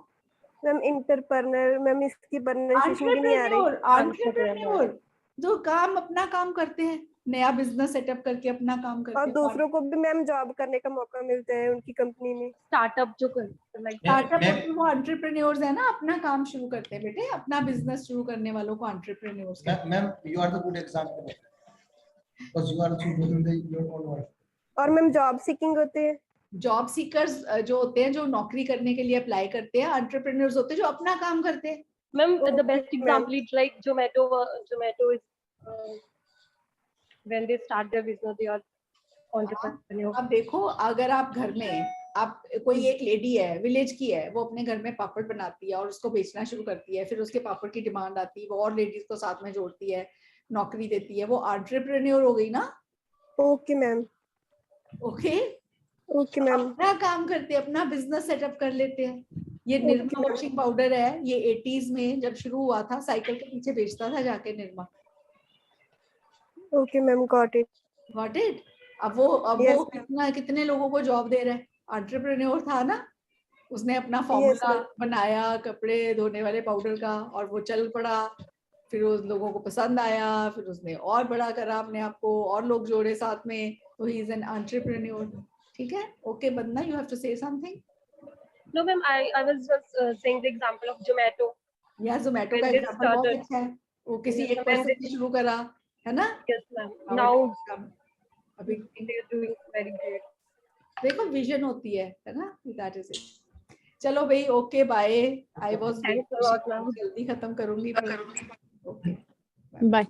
मैम एंटरप्रेन्योर, मैम इसकी प्रोनाउंसिएशन भी नहीं आ रही. एंटरप्रेन्योर जो काम अपना काम करते हैं, नया बिजनेस सेटअप करके अपना काम करते और हैं। दूसरों को भी मैम जॉब करने का मौका मिलता है उनकी कंपनी में। स्टार्टअप जो लाइक स्टार्टअप होते हैं वो एंटरप्रेन्योर्स है ना, अपना काम शुरू करते हैं बेटे, अपना बिजनेस शुरू करने वालों को entrepreneurs. Ma'am you are the good example because you are also doing your own work. और मैम जॉब सीकिंग होते हैं, जॉब सीकर्स जो होते हैं, जो नौकरी करने के लिए अप्लाई करते हैं, एंटरप्रेन्योर्स होते हैं जो अपना काम करते हैं। Ma'am the best example is like Zomato is when they start their business they are entrepreneur. अब देखो, अगर आप घर में, आप कोई एक लेडी है, विलेज की है, वो अपने घर में पापड़ बनाती है और उसको बेचना शुरू करती है, फिर उसके पापड़ की डिमांड आती है, वो और लेडीज को साथ में जोड़ती है, नौकरी देती है, वो एंटरप्रेन्योर हो गई ना। Okay ma'am, okay okay ma'am, अपना काम करते हैं, अपना बिजनेस सेटअप कर लेते हैं। ये निर्मा वॉशिंग पाउडर है, ये 80s में जब शुरू हुआ था, साइकिल के पीछे बेचता था जाके Nirma. Okay ma'am, got it. अब वो कितने लोगों को जॉब दे रहा है, एंटरप्रेन्योर था ना, उसने अपना फॉर्मूला बनाया कपड़े धोने वाले पाउडर का और वो चल पड़ा, फिर उस लोगों को पसंद आया, फिर उसने और बड़ा करा अपने आप को, और लोग जोड़े साथ में, तो ही इज एन एंटरप्रेन्योर। ठीक है, okay Bandana, you have to say something. No ma'am, I was just saying the example of Zomato. या जोमेटो का एग्जांपल बहुत अच्छा है, वो किसी एक पर्सन ने शुरू करा है ना। Yes ma'am. Now अभी they are doing very great. देखो विजन होती है ना, दैट इज इट। चलो भाई, ओके बाय। आई वाज जल्दी खत्म करूंगी। Okay bye.